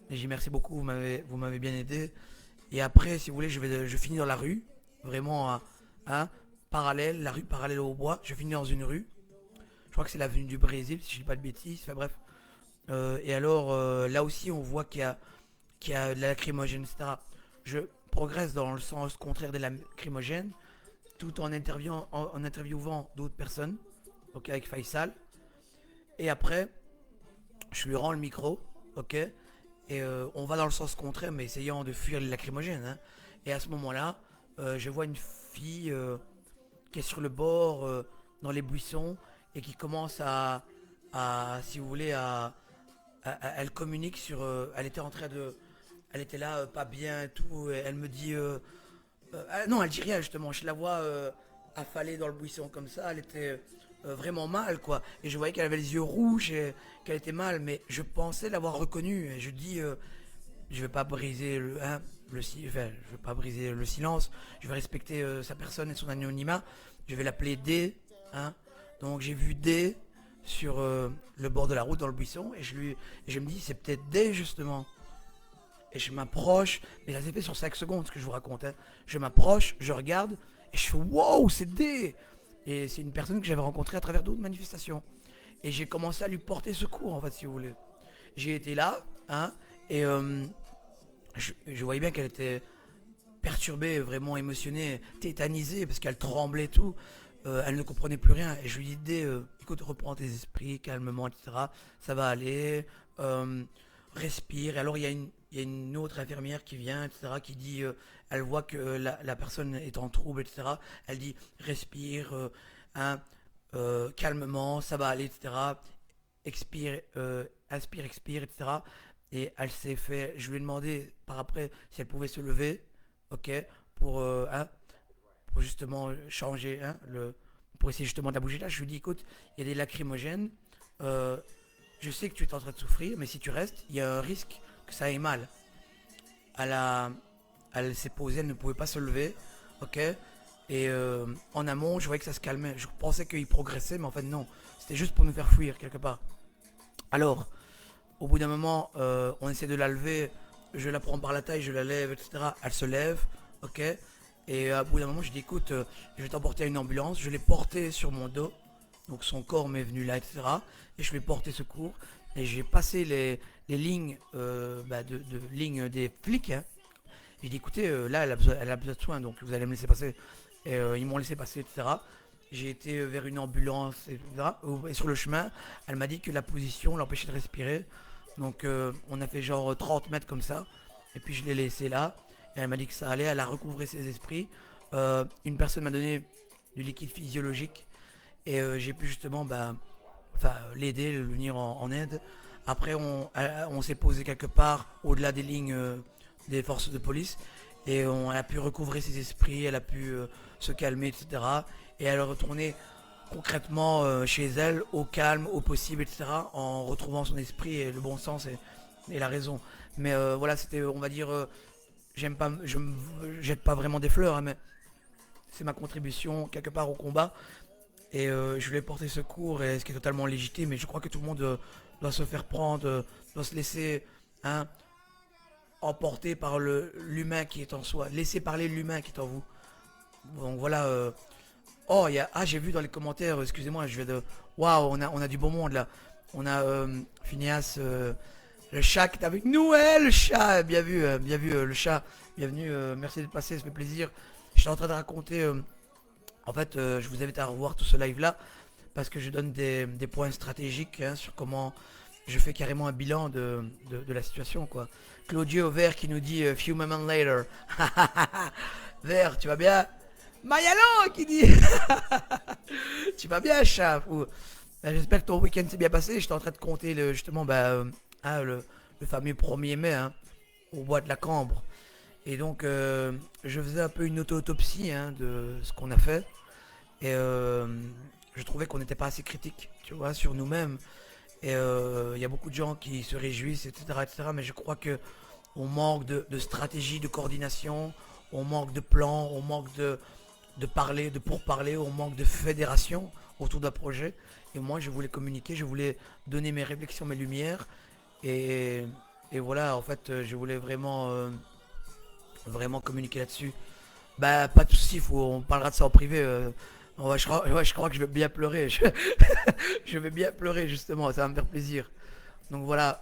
Et j'ai dit, merci beaucoup, vous m'avez bien aidé. Et après, si vous voulez, je finis dans la rue, vraiment, hein, parallèle, la rue parallèle au bois. Je finis dans une rue. Je crois que c'est l'avenue du Brésil, si je dis pas de bêtises. Enfin bref. Et alors, là aussi, on voit qu'il y a de la lacrymogène, etc. Je progresse dans le sens contraire de la lacrymogène, tout en interviewant d'autres personnes, ok, avec Faisal. Et après, je lui rends le micro, ok, et on va dans le sens contraire, mais essayant de fuir les lacrymogènes, hein. Et à ce moment-là, je vois une fille qui est sur le bord, dans les buissons, et qui commence si vous voulez, elle communique sur, elle était en train de, elle était là, pas bien et tout, et elle me dit, non, elle dit rien justement, je la vois affalée dans le buisson comme ça, elle était vraiment mal quoi, et je voyais qu'elle avait les yeux rouges et qu'elle était mal, mais je pensais l'avoir reconnue, et je dis, je vais pas briser enfin, je vais pas briser le silence, je vais respecter sa personne et son anonymat, je vais l'appeler D, hein. Donc j'ai vu D sur le bord de la route dans le buisson, et je me dis c'est peut-être D justement. Et je m'approche, mais ça s'est fait sur 5 secondes ce que je vous raconte, hein. Je m'approche, je regarde, et je fais wow, c'est D. Et c'est une personne que j'avais rencontrée à travers d'autres manifestations. Et j'ai commencé à lui porter secours en fait, si vous voulez. J'ai été là, hein, et je voyais bien qu'elle était perturbée, vraiment émotionnée, tétanisée, parce qu'elle tremblait et tout. Elle ne comprenait plus rien. Et je lui disais, écoute, reprends tes esprits calmement, etc. Ça va aller. euh, Respire. Et alors, il y a une autre infirmière qui vient, etc., qui dit, elle voit que la personne est en trouble, etc. Elle dit, respire, hein, calmement, ça va aller, etc. Expire, inspire, expire, etc. Et elle s'est fait. Je lui ai demandé par après si elle pouvait se lever, ok, pour, hein, pour justement changer, hein, pour essayer justement de la bouger. Là, je lui dis, écoute, il y a des lacrymogènes. euh, je sais que tu es en train de souffrir, mais si tu restes, il y a un risque que ça aille mal. Elle, a, elle s'est posée, elle ne pouvait pas se lever, ok. Et en amont, je voyais que ça se calmait. Je pensais qu'il progressait, mais en fait non. C'était juste pour nous faire fuir quelque part. Alors, au bout d'un moment, on essaie de la lever. Je la prends par la taille, je la lève, etc. Elle se lève, ok. Et au bout d'un moment, je dis écoute, je vais t'emporter à une ambulance. Je l'ai portée sur mon dos. Donc son corps m'est venu là, etc. Et je lui ai porté secours. Et j'ai passé les lignes, de lignes des flics, hein. J'ai dit écoutez, là elle a besoin de soins, donc vous allez me laisser passer. Et ils m'ont laissé passer, etc. J'ai été vers une ambulance, etc. Et sur le chemin, elle m'a dit que la position l'empêchait de respirer. Donc on a fait genre 30 mètres comme ça. Et puis je l'ai laissé là. Et elle m'a dit que ça allait, elle a recouvré ses esprits. Une personne m'a donné du liquide physiologique. Et j'ai pu justement enfin, l'aider, le venir en aide. Après, on s'est posé quelque part au-delà des lignes des forces de police. Et on a pu recouvrer ses esprits, elle a pu se calmer, etc. Et elle est retournée concrètement chez elle, au calme, au possible, etc. En retrouvant son esprit et le bon sens et la raison. Mais voilà, c'était, on va dire, j'aime pas, je me jette pas vraiment des fleurs, hein, mais c'est ma contribution quelque part au combat. Et je lui ai porté secours, et ce qui est totalement légitime. Mais je crois que tout le monde doit se faire prendre, doit se laisser, hein, emporter par l'humain qui est en soi. Laisser parler l'humain qui est en vous. Donc voilà. Oh, j'ai vu dans les commentaires, excusez-moi, je vais de. Waouh, on a du beau monde là. On a Phineas, le chat qui est avec nous, le chat. Bien vu, le chat. Bienvenue, merci d'être passé, ça fait plaisir. J'étais en train de raconter. En fait, je vous invite à revoir tout ce live là parce que je donne des points stratégiques, hein, sur comment je fais carrément un bilan de la situation, quoi. Claudio Vert qui nous dit few moments later. Vert, tu vas bien? Mayalo qui dit tu vas bien, chat? J'espère que ton week-end s'est bien passé. J'étais en train de compter justement hein, le fameux 1er mai hein, au bois de la Cambre. Et donc je faisais un peu une auto-autopsie hein, de ce qu'on a fait. Et je trouvais qu'on n'était pas assez critique, tu vois, sur nous-mêmes. Et il y a beaucoup de gens qui se réjouissent, etc., etc. Mais je crois que on manque de stratégie, de coordination, on manque de plan, on manque de parler, de pourparler, on manque de fédération autour d'un projet. Et moi, je voulais communiquer, je voulais donner mes réflexions, mes lumières. Et, et voilà, en fait, je voulais vraiment communiquer là-dessus. Bah, pas de soucis, on parlera de ça en privé. Je crois que je vais bien pleurer. Je vais bien pleurer, justement, ça va me faire plaisir. Donc voilà,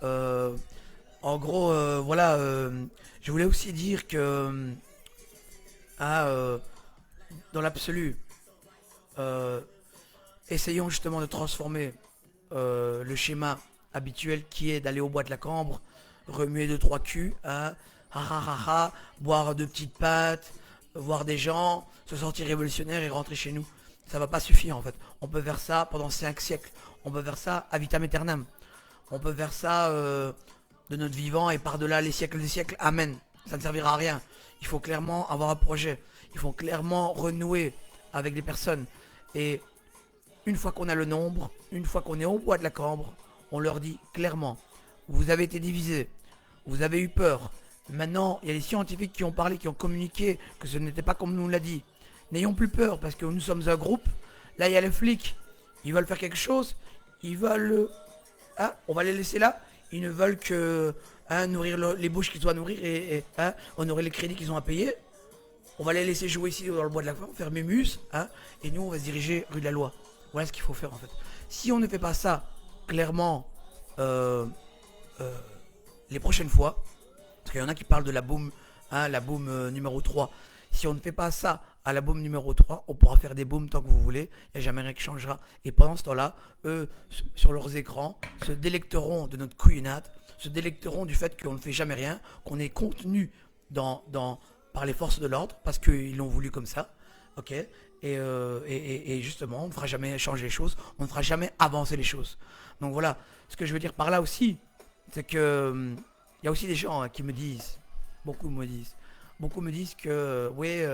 en gros, voilà, je voulais aussi dire que, ah, dans l'absolu, euh, essayons justement de transformer le schéma habituel qui est d'aller au bois de la Cambre, remuer deux trois culs, hein, ha ha ha ha, boire deux petites pâtes, voir des gens, se sentir révolutionnaire et rentrer chez nous. Ça va pas suffire en fait. On peut faire ça pendant 5 siècles. On peut faire ça à vitam aeternam. On peut faire ça de notre vivant et par-delà les siècles des siècles. Amen. Ça ne servira à rien. Il faut clairement avoir un projet. Il faut clairement renouer avec des personnes. Et une fois qu'on a le nombre, une fois qu'on est au bois de la Cambre, on leur dit clairement, vous avez été divisés, vous avez eu peur. Maintenant, il y a des scientifiques qui ont parlé, qui ont communiqué que ce n'était pas comme nous l'a dit. N'ayons plus peur parce que nous sommes un groupe. Là, il y a les flics. Ils veulent faire quelque chose. Ils veulent... Hein, on va les laisser là. Ils ne veulent que nourrir les bouches qu'ils doivent nourrir et honorer les crédits qu'ils ont à payer. On va les laisser jouer ici dans le bois de la Cambre, faire mémus. Hein, et nous, on va se diriger rue de la Loi. Voilà ce qu'il faut faire en fait. Si on ne fait pas ça, clairement, les prochaines fois, parce qu'il y en a qui parlent de la boom numéro 3. Si on ne fait pas ça à la boom numéro 3, on pourra faire des booms tant que vous voulez, il n'y a jamais rien qui changera. Et pendant ce temps-là, eux, sur leurs écrans, se délecteront de notre couillinade, se délecteront du fait qu'on ne fait jamais rien, qu'on est contenu par les forces de l'ordre, parce qu'ils l'ont voulu comme ça, ok. Et justement, on ne fera jamais changer les choses, on ne fera jamais avancer les choses. Donc voilà, ce que je veux dire par là aussi, c'est que il y a aussi des gens hein, qui me disent, beaucoup me disent que ouais,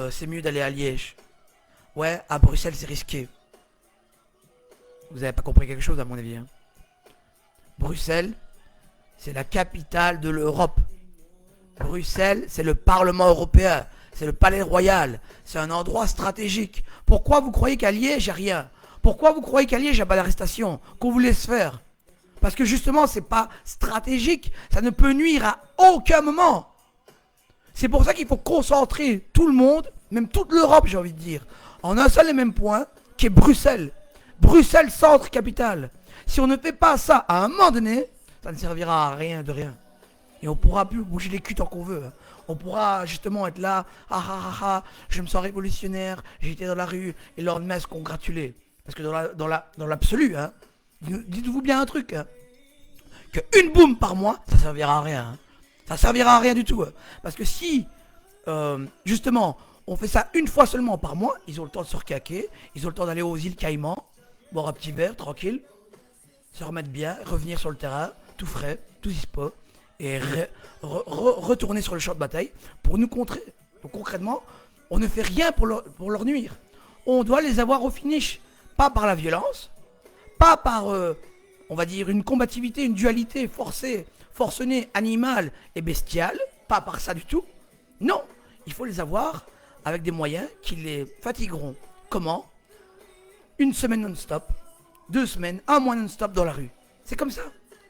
c'est mieux d'aller à Liège. Ouais, à Bruxelles c'est risqué. Vous n'avez pas compris quelque chose à mon avis. Hein. Bruxelles, c'est la capitale de l'Europe. Bruxelles, c'est le Parlement européen. C'est le Palais Royal. C'est un endroit stratégique. Pourquoi vous croyez qu'à Liège, il n'y a rien? Pourquoi vous croyez qu'à Liège, il n'y a pas d'arrestation? Qu'on vous laisse faire? Parce que justement, c'est pas stratégique. Ça ne peut nuire à aucun moment. C'est pour ça qu'il faut concentrer tout le monde, même toute l'Europe, j'ai envie de dire, en un seul et même point, qui est Bruxelles. Bruxelles, centre, capitale. Si on ne fait pas ça à un moment donné, ça ne servira à rien de rien. Et on pourra plus bouger les culs tant qu'on veut. Hein. On pourra justement être là, je me sens révolutionnaire, j'étais dans la rue, et le lendemain se congratuler. Parce que dans l'absolu, hein, dites-vous bien un truc, hein, qu'une boum par mois, ça servira à rien. Hein. Ça servira à rien du tout. Hein. Parce que si, justement, on fait ça une fois seulement par mois, ils ont le temps de se recaquer, ils ont le temps d'aller aux îles Caïmans, boire un petit verre, tranquille, se remettre bien, revenir sur le terrain, tout frais, tout dispo, et retourner sur le champ de bataille pour nous contrer. Donc concrètement, on ne fait rien pour leur nuire. On doit les avoir au finish. Pas par la violence, pas par, on va dire, une combativité, une dualité forcée, forcenée, animale et bestiale. Pas par ça du tout. Non, il faut les avoir avec des moyens qui les fatigueront. Comment? Une semaine non-stop, 2 semaines, un mois non-stop dans la rue. C'est comme ça.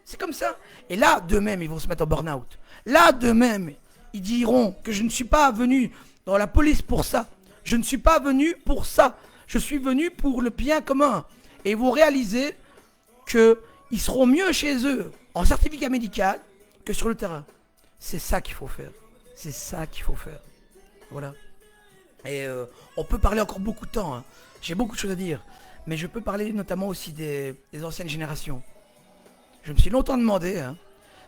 C'est comme ça. Et là, d'eux-mêmes, ils vont se mettre en burn-out. Là, d'eux-mêmes, ils diront que je ne suis pas venu dans la police pour ça. Je ne suis pas venu pour ça. Je suis venu pour le bien commun. Et ils vont réaliser qu'ils seront mieux chez eux en certificat médical que sur le terrain. C'est ça qu'il faut faire. C'est ça qu'il faut faire. Voilà. Et on peut parler encore beaucoup de temps. Hein. J'ai beaucoup de choses à dire. Mais je peux parler notamment aussi des anciennes générations. Je me suis longtemps demandé, hein,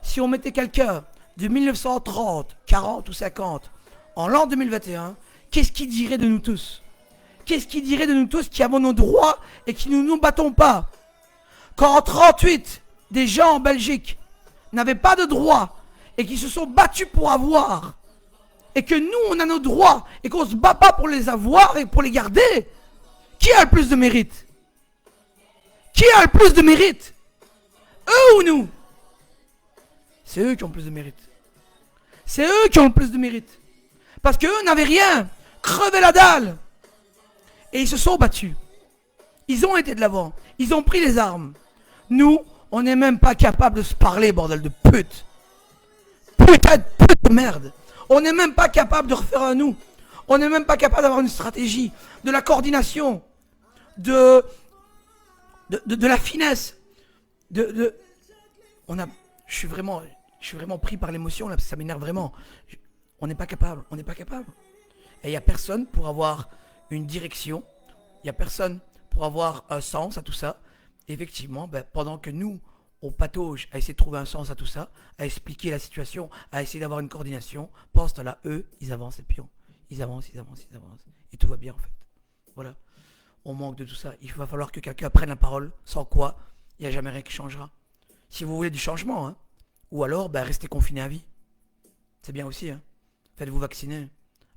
si on mettait quelqu'un de 1930, 40 ou 50 en l'an 2021, qu'est-ce qu'il dirait de nous tous? Qu'est-ce qu'il dirait de nous tous qui avons nos droits et qui ne nous battons pas? Quand en 38, des gens en Belgique n'avaient pas de droits et qui se sont battus pour avoir, et que nous on a nos droits et qu'on se bat pas pour les avoir et pour les garder, qui a le plus de mérite? Qui a le plus de mérite? Eux ou nous? C'est eux qui ont le plus de mérite. C'est eux qui ont le plus de mérite. Parce qu'eux n'avaient rien, crevaient la dalle. Et ils se sont battus. Ils ont été de l'avant. Ils ont pris les armes. Nous, on n'est même pas capable de se parler, bordel de pute. Putain de pute de merde. On n'est même pas capable de refaire un nous. On n'est même pas capable d'avoir une stratégie, de la coordination, de la finesse. Je suis vraiment pris par l'émotion là, parce que ça m'énerve vraiment. On n'est pas capable. Et il n'y a personne pour avoir une direction. Il n'y a personne pour avoir un sens à tout ça. Effectivement, pendant que nous, on patauge à essayer de trouver un sens à tout ça, à expliquer la situation, à essayer d'avoir une coordination, pendant ce temps-là, eux, ils avancent les pions. Ils avancent. Et tout va bien en fait. Voilà. On manque de tout ça. Il va falloir que quelqu'un prenne la parole, sans quoi, il n'y a jamais rien qui changera. Si vous voulez du changement, hein, ou alors, restez confiné à vie. C'est bien aussi, hein. Faites-vous vacciner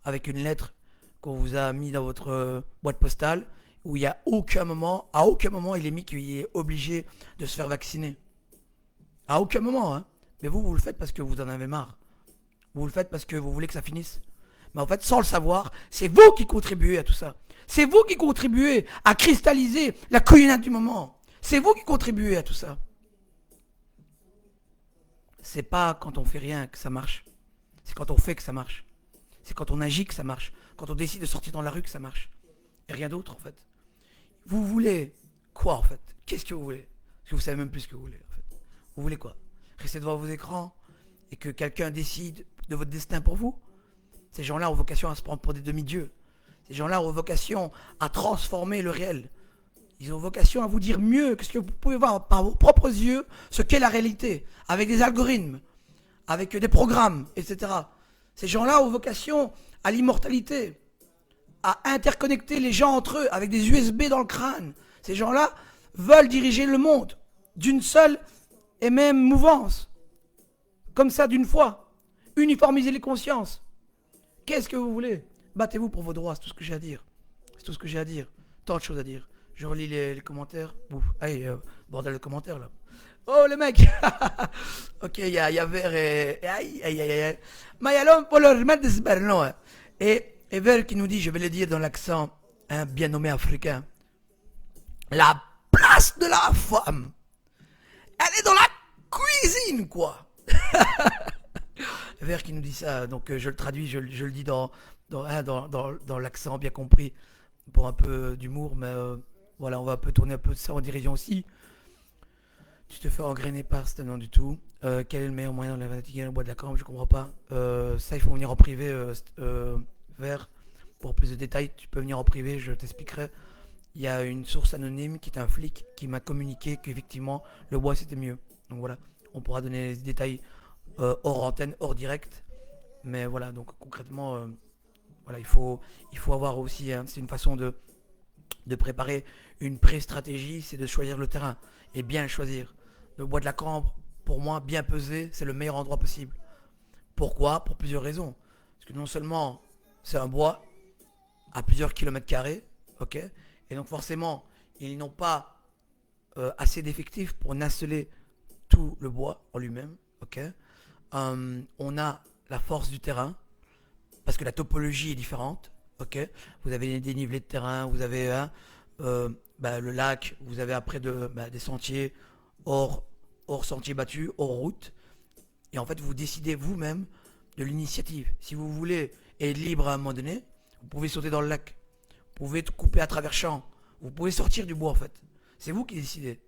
avec une lettre qu'on vous a mis dans votre boîte postale, où il y a à aucun moment il est mis qu'il est obligé de se faire vacciner. À aucun moment, hein. Mais vous le faites parce que vous en avez marre. Vous le faites parce que vous voulez que ça finisse. Mais en fait, sans le savoir, c'est vous qui contribuez à tout ça. C'est vous qui contribuez à cristalliser la couillonnade du moment. C'est vous qui contribuez à tout ça. C'est pas quand on fait rien que ça marche. C'est quand on fait que ça marche. C'est quand on agit que ça marche. Quand on décide de sortir dans la rue que ça marche. Et rien d'autre en fait. Vous voulez quoi en fait? Qu'est-ce que vous voulez? Parce que vous savez même plus ce que vous voulez en fait. Vous voulez quoi? Rester devant vos écrans et que quelqu'un décide de votre destin pour vous? Ces gens-là ont vocation à se prendre pour des demi-dieux. Ces gens-là ont vocation à transformer le réel. Ils ont vocation à vous dire mieux que ce que vous pouvez voir par vos propres yeux, ce qu'est la réalité, avec des algorithmes, avec des programmes, etc. Ces gens-là ont vocation à l'immortalité, à interconnecter les gens entre eux avec des USB dans le crâne. Ces gens-là veulent diriger le monde d'une seule et même mouvance. Comme ça, d'une fois. Uniformiser les consciences. Qu'est-ce que vous voulez? Battez-vous pour vos droits, c'est tout ce que j'ai à dire. C'est tout ce que j'ai à dire. Tant de choses à dire. Je relis les commentaires. Ouf, allez, bordel de commentaires là. Oh les mecs. Ok, il y a Vert et... Aïe. Mais il y a l'homme pour le remettre de ce berlon. Et Vert qui nous dit, je vais le dire dans l'accent bien nommé africain. La place de la femme. Elle est dans la cuisine, quoi. Vert qui nous dit ça, donc je le traduis, je le dis dans l'accent bien compris, pour un peu d'humour, mais voilà, on va un peu tourner un peu de ça en dérision aussi. Tu te fais engrainer par ce nom du tout. Quel est le meilleur moyen de la fatiguer dans le bois de la cambre? Je comprends pas. Ça, il faut venir en privé, Vert. Pour plus de détails, tu peux venir en privé, je t'expliquerai. Il y a une source anonyme qui est un flic qui m'a communiqué qu'effectivement le bois c'était mieux. Donc voilà, on pourra donner les détails hors antenne, hors direct. Mais voilà, donc concrètement, voilà, il faut avoir aussi, hein, c'est une façon de préparer une pré-stratégie, c'est de choisir le terrain et bien le choisir. Le bois de la cambre, pour moi, bien pesé, c'est le meilleur endroit possible. Pourquoi? Pour plusieurs raisons. Parce que non seulement c'est un bois à plusieurs kilomètres carrés, ok, et donc forcément, ils n'ont pas assez d'effectifs pour naceler tout le bois en lui-même, ok. On a la force du terrain, parce que la topologie est différente, ok. Vous avez des dénivelés de terrain, vous avez le lac, vous avez après des sentiers hors sentiers battus, hors route, et en fait vous décidez vous-même de l'initiative. Si vous voulez être libre à un moment donné, vous pouvez sauter dans le lac, vous pouvez couper à travers champs, vous pouvez sortir du bois en fait. C'est vous qui décidez.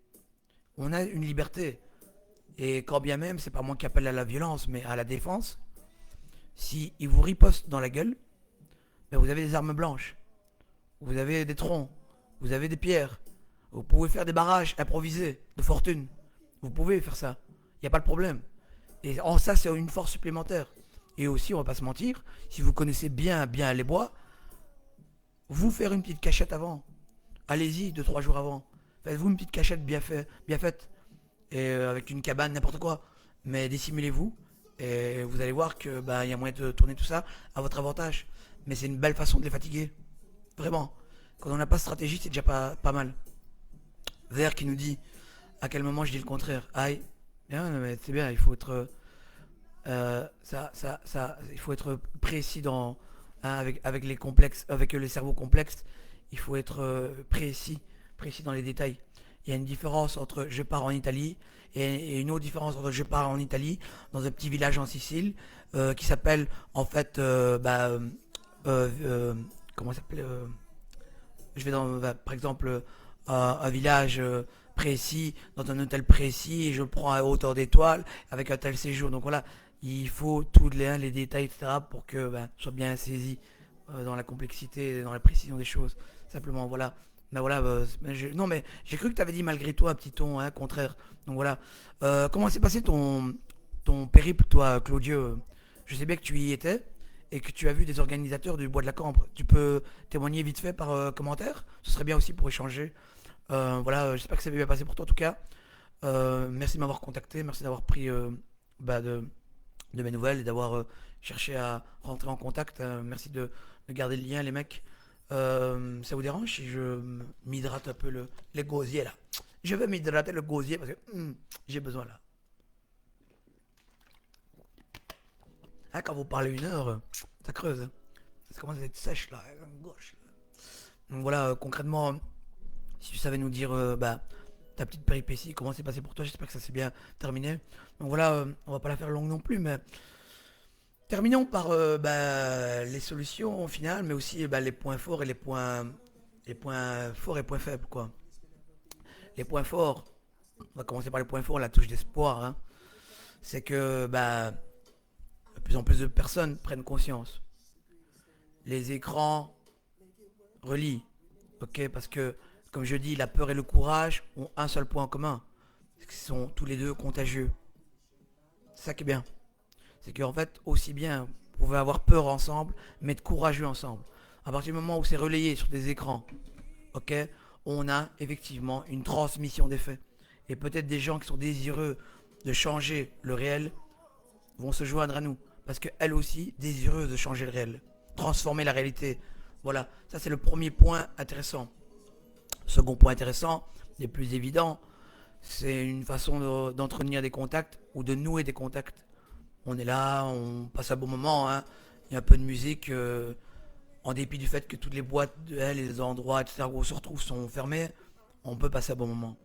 On a une liberté. Et quand bien même, c'est pas moi qui appelle à la violence, mais à la défense, si ils vous ripostent dans la gueule, vous avez des armes blanches, vous avez des troncs, vous avez des pierres, vous pouvez faire des barrages improvisés de fortune. Vous pouvez faire ça. Il n'y a pas de problème. Et en ça, c'est une force supplémentaire. Et aussi, on va pas se mentir, si vous connaissez bien les bois, vous faire une petite cachette avant. Allez-y, 2 3 jours avant. Faites-vous une petite cachette bien faite. Et avec une cabane, n'importe quoi. Mais dissimulez-vous. Et vous allez voir que bah, y a moyen de tourner tout ça à votre avantage. Mais c'est une belle façon de les fatiguer. Vraiment. Quand on n'a pas de stratégie, c'est déjà pas mal. Vert qui nous dit à quel moment je dis le contraire. Aïe. Bien, mais c'est bien, il faut être. Il faut être précis hein, avec les complexes, avec les cerveaux complexes. Il faut être précis dans les détails. Il y a une différence entre je pars en Italie et une autre différence entre je pars en Italie dans un petit village en Sicile qui s'appelle en fait comment ça s'appelle je vais dans par exemple un village précis dans un hôtel précis et je le prends à hauteur d'étoile avec un tel séjour. Donc voilà, il faut tous les détails, etc. pour que soit bien saisi dans la complexité, dans la précision des choses. Simplement, voilà. Mais voilà, non mais j'ai cru que tu avais dit malgré toi un petit ton hein, contraire. Donc voilà. Comment s'est passé ton périple, toi, Claudieu? Je sais bien que tu y étais et que tu as vu des organisateurs du Bois de la Cambre. Tu peux témoigner vite fait par commentaire. Ce serait bien aussi pour échanger. Voilà, j'espère que ça va bien passé pour toi en tout cas. Merci de m'avoir contacté, merci d'avoir pris bah, de mes nouvelles et d'avoir cherché à rentrer en contact. Merci de garder le lien, les mecs. Ça vous dérange si je m'hydrate un peu les gosiers là? Je vais m'hydrater le gosier parce que j'ai besoin là. Ah, quand vous parlez 1 heure, ça creuse, hein. Ça commence à être sèche là, à gauche. Donc voilà, concrètement, si tu savais nous dire ta petite péripétie, comment c'est passé pour toi, j'espère que ça s'est bien terminé. Donc voilà, on va pas la faire longue non plus, mais terminons par les solutions au final, mais aussi les points forts et les points forts et points faibles quoi. Les points forts, on va commencer par les points forts, la touche d'espoir, hein. C'est que de plus en plus de personnes prennent conscience. Les écrans relient, ok, parce que comme je dis, la peur et le courage ont un seul point en commun, c'est qu'ils sont tous les deux contagieux. C'est ça qui est bien. C'est qu'en fait, aussi bien, vous pouvez avoir peur ensemble, mais être courageux ensemble. À partir du moment où c'est relayé sur des écrans, ok, on a effectivement une transmission des faits. Et peut-être des gens qui sont désireux de changer le réel vont se joindre à nous. Parce qu'elles aussi, désireuses de changer le réel. Transformer la réalité. Voilà, ça c'est le premier point intéressant. Second point intéressant, les plus évidents, c'est une façon d'entretenir des contacts ou de nouer des contacts. On est là, on passe un bon moment, hein. Il y a un peu de musique, en dépit du fait que toutes les boîtes, les endroits, etc. où on se retrouve sont fermés, on peut passer un bon moment.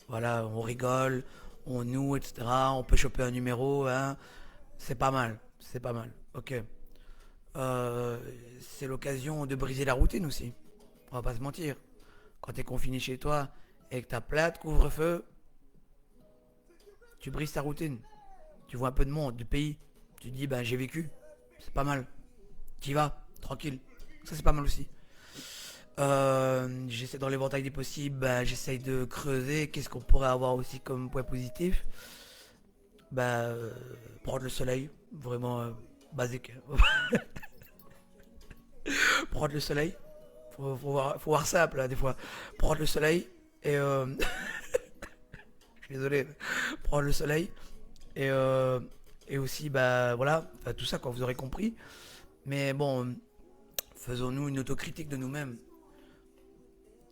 Voilà, on rigole, on noue, etc. On peut choper un numéro, hein. C'est pas mal, c'est pas mal. Ok. C'est l'occasion de briser la routine aussi. On va pas se mentir. Quand t'es confiné chez toi et que t'as plein de couvre-feu, tu brises ta routine. Tu vois un peu de monde, du pays. Tu te dis, ben j'ai vécu. C'est pas mal. T'y vas, tranquille. Ça c'est pas mal aussi. J'essaie dans l'éventail des possibles, j'essaye de creuser. Qu'est-ce qu'on pourrait avoir aussi comme point positif? Prendre le soleil. Vraiment basique. Prendre le soleil. Faut voir simple là, des fois. Prendre le soleil et je suis désolé. Prendre le soleil et aussi voilà, enfin, tout ça quoi, vous aurez compris. Mais bon, faisons-nous une autocritique de nous-mêmes.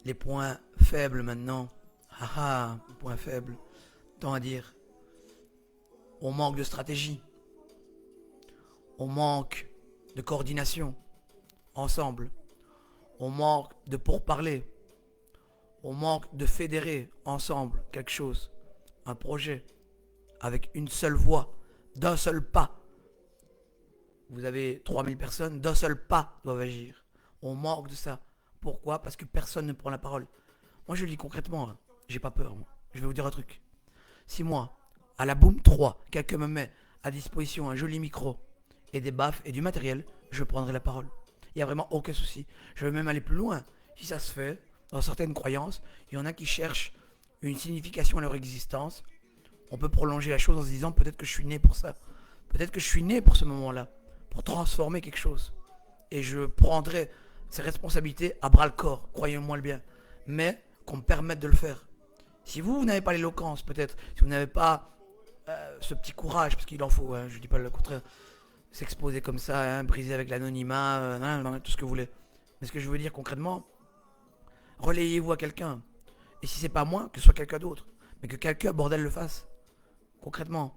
Les points faibles maintenant. Haha, points faibles. Tant à dire. On manque de stratégie. On manque de coordination. Ensemble. On manque de pourparler. On manque de fédérer ensemble quelque chose. Un projet. Avec une seule voix. D'un seul pas. Vous avez 3000 personnes. D'un seul pas doivent agir. On manque de ça. Pourquoi? Parce que personne ne prend la parole. Moi je le dis concrètement. Hein. J'ai pas peur moi. Je vais vous dire un truc. Si moi, à la Boom 3, quelqu'un me met à disposition un joli micro et des baffes et du matériel, je prendrai la parole. Il n'y a vraiment aucun souci. Je vais même aller plus loin. Si ça se fait, dans certaines croyances, il y en a qui cherchent une signification à leur existence on peut prolonger la chose en se disant peut-être que je suis né pour ça. Peut-être que je suis né pour ce moment-là, pour transformer quelque chose. Et je prendrai ces responsabilités à bras le corps, croyez-moi le bien. Mais qu'on me permette de le faire. Si vous n'avez pas l'éloquence, peut-être, si vous n'avez pas ce petit courage, parce qu'il en faut, hein, je ne dis pas le contraire, s'exposer comme ça, hein, briser avec l'anonymat, tout ce que vous voulez. Mais ce que je veux dire concrètement, relayez-vous à quelqu'un. Et si c'est pas moi, que ce soit quelqu'un d'autre. Mais que quelqu'un, bordel, le fasse. Concrètement.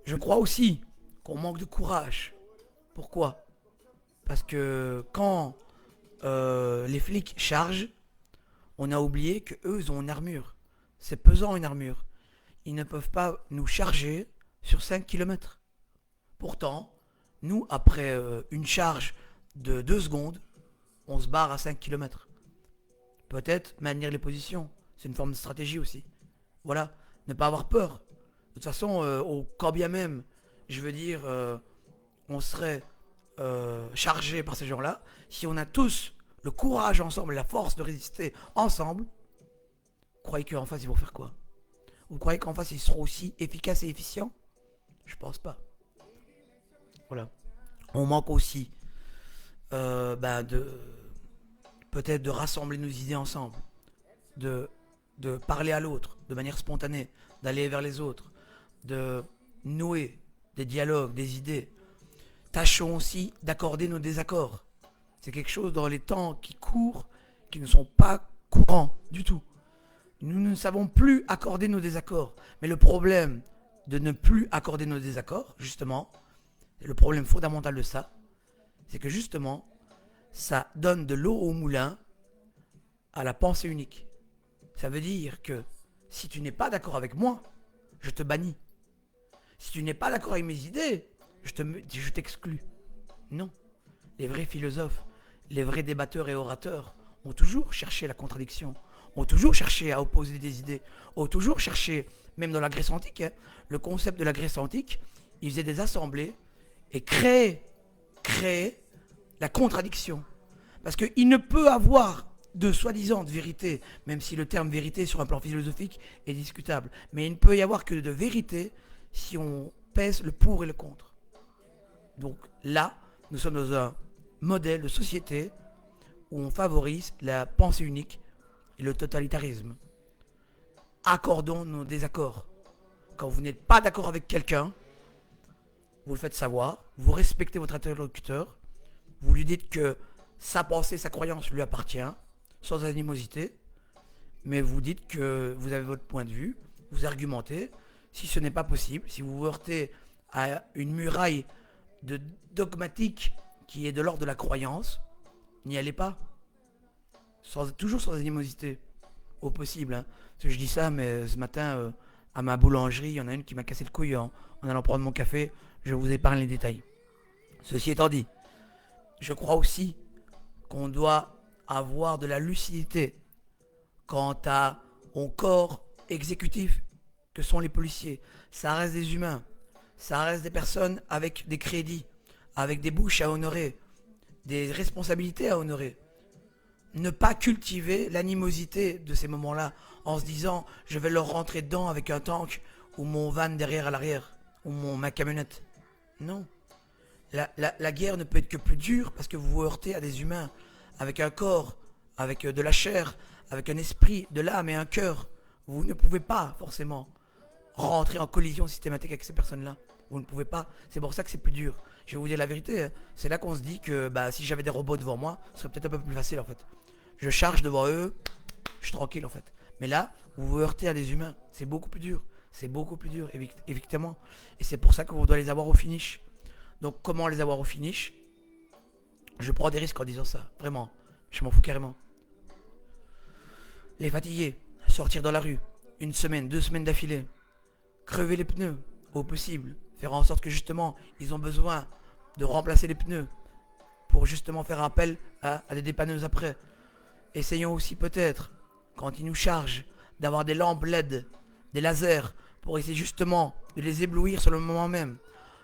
Je crois aussi qu'on manque de courage. Pourquoi? Parce que quand les flics chargent, on a oublié qu'eux, ils ont une armure. C'est pesant une armure. Ils ne peuvent pas nous charger sur 5 kilomètres. Pourtant, nous, après une charge de 2 secondes, on se barre à 5 kilomètres. Peut-être maintenir les positions. C'est une forme de stratégie aussi. Voilà. Ne pas avoir peur. De toute façon, quand bien même, je veux dire, on serait chargé par ces gens-là, si on a tous le courage ensemble, la force de résister ensemble, croyez qu'en face, ils vont faire quoi? Vous croyez qu'en face, ils seront aussi efficaces et efficients? Je pense pas. Voilà. On manque aussi de peut-être de rassembler nos idées ensemble, de, de parler à l'autre de manière spontanée, d'aller vers les autres, de nouer des dialogues, des idées. Tâchons aussi d'accorder nos désaccords. C'est quelque chose dans les temps qui courent, qui ne sont pas courants du tout. Nous ne savons plus accorder nos désaccords. Mais le problème de ne plus accorder nos désaccords, justement, le problème fondamental de ça, c'est que justement, ça donne de l'eau au moulin à la pensée unique. Ça veut dire que si tu n'es pas d'accord avec moi, je te bannis. Si tu n'es pas d'accord avec mes idées, je t'exclus. Non. Les vrais philosophes, les vrais débatteurs et orateurs ont toujours cherché la contradiction, ont toujours cherché à opposer des idées, ont toujours cherché, même dans la Grèce antique, hein, le concept de la Grèce antique, ils faisaient des assemblées et créaient la contradiction. Parce qu'il ne peut avoir de soi-disant vérité, même si le terme vérité sur un plan philosophique est discutable, mais il ne peut y avoir que de vérité si on pèse le pour et le contre. Donc là, nous sommes dans un modèle de société où on favorise la pensée unique et le totalitarisme. Accordons nos désaccords. Quand vous n'êtes pas d'accord avec quelqu'un, vous le faites savoir, vous respectez votre interlocuteur, vous lui dites que sa pensée, sa croyance lui appartient, sans animosité, mais vous dites que vous avez votre point de vue, vous argumentez. Si ce n'est pas possible, si vous vous heurtez à une muraille de dogmatique qui est de l'ordre de la croyance, n'y allez pas. Toujours sans animosité, au possible. Hein. Parce que je dis ça, mais ce matin, à ma boulangerie, il y en a une qui m'a cassé le couille en allant prendre mon café. Je vous épargne les détails. Ceci étant dit, je crois aussi qu'on doit avoir de la lucidité quant au corps exécutif que sont les policiers. Ça reste des humains, ça reste des personnes avec des crédits, avec des bouches à honorer, des responsabilités à honorer. Ne pas cultiver l'animosité de ces moments-là en se disant je vais leur rentrer dedans avec un tank ou mon van derrière à l'arrière ou ma camionnette. Non. La guerre ne peut être que plus dure parce que vous vous heurtez à des humains avec un corps, avec de la chair, avec un esprit, de l'âme et un cœur. Vous ne pouvez pas forcément rentrer en collision systématique avec ces personnes-là. Vous ne pouvez pas. C'est pour ça que c'est plus dur. Je vais vous dire la vérité. Hein. C'est là qu'on se dit que si j'avais des robots devant moi, ce serait peut-être un peu plus facile en fait. Je charge devant eux, je suis tranquille en fait. Mais là, vous vous heurtez à des humains. C'est beaucoup plus dur. C'est beaucoup plus dur, évidemment. Et c'est pour ça que vous doit les avoir au finish. Donc comment les avoir au finish? Je prends des risques en disant ça. Vraiment. Je m'en fous carrément. Les fatiguer. Sortir dans la rue. 1 semaine, 2 semaines d'affilée. Crever les pneus au possible. Faire en sorte que justement, ils ont besoin de remplacer les pneus. Pour justement faire appel à des dépanneuses après. Essayons aussi peut-être, quand ils nous chargent, d'avoir des lampes LED, des lasers, pour essayer justement de les éblouir sur le moment même.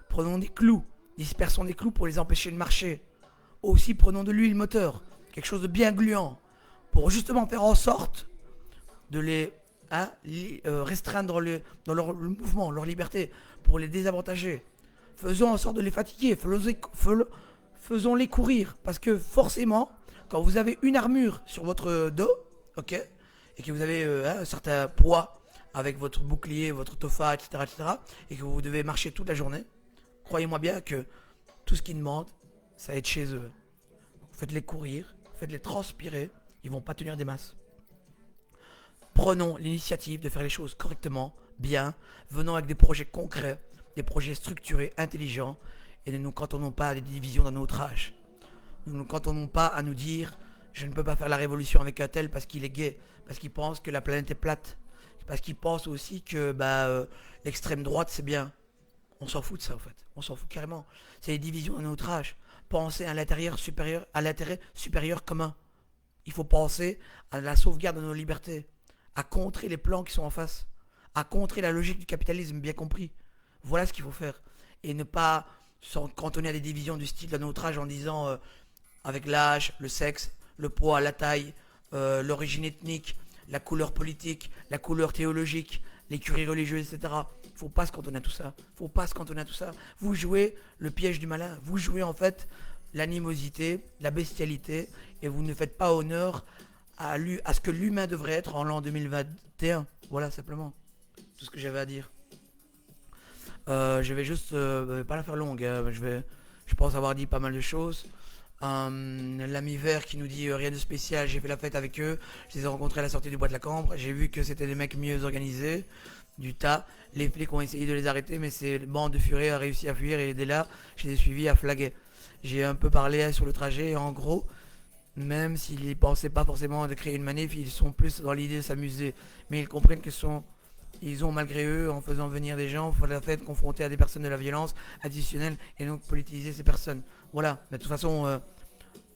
Prenons des clous, dispersons des clous pour les empêcher de marcher. Aussi prenons de l'huile moteur, quelque chose de bien gluant, pour justement faire en sorte de les hein, restreindre dans leur le mouvement, leur liberté, pour les désavantager. Faisons en sorte de les fatiguer, faisons-les courir. Parce que forcément, quand vous avez une armure sur votre dos, ok, et que vous avez un certain poids avec votre bouclier, votre tofa, etc., etc., et que vous devez marcher toute la journée, croyez-moi bien que tout ce qu'ils demandent, ça va être chez eux. Faites-les courir, faites-les transpirer, ils vont pas tenir des masses. Prenons l'initiative de faire les choses correctement, bien, venons avec des projets concrets, des projets structurés, intelligents, et ne nous cantonnons pas à des divisions dans notre âge. Nous ne nous cantonnons pas à nous dire je ne peux pas faire la révolution avec un tel parce qu'il est gay, parce qu'il pense que la planète est plate, parce qu'il pense aussi que l'extrême droite c'est bien. On s'en fout de ça en fait, on s'en fout carrément. C'est les divisions dans notre âge. Pensez à l'intérieur supérieur, à l'intérêt supérieur commun. Il faut penser à la sauvegarde de nos libertés, à contrer les plans qui sont en face, à contrer la logique du capitalisme, bien compris. Voilà ce qu'il faut faire. Et ne pas s'en cantonner à des divisions du style de notre âge en disant avec l'âge, le sexe, le poids, la taille, l'origine ethnique, la couleur politique, la couleur théologique, les curies religieuses, etc. Faut pas se cantonner à tout ça. Faut pas se cantonner à tout ça. Vous jouez le piège du malin. Vous jouez en fait l'animosité, la bestialité, et vous ne faites pas honneur à ce que l'humain devrait être en l'an 2021. Voilà simplement tout ce que j'avais à dire. Je vais juste pas la faire longue. Je pense avoir dit pas mal de choses. L'ami vert qui nous dit rien de spécial, j'ai fait la fête avec eux, je les ai rencontrés à la sortie du bois de la Cambre, j'ai vu que c'était des mecs mieux organisés, du tas, les flics ont essayé de les arrêter mais ces bandes de furet a réussi à fuir et dès là, je les ai suivis à flaguer. J'ai un peu parlé sur le trajet et en gros, même s'ils pensaient pas forcément de créer une manif, ils sont plus dans l'idée de s'amuser, mais ils comprennent que ils ont malgré eux, en faisant venir des gens, faire la fête, confrontés à des personnes de la violence additionnelle et donc politiser ces personnes. Voilà, mais de toute façon,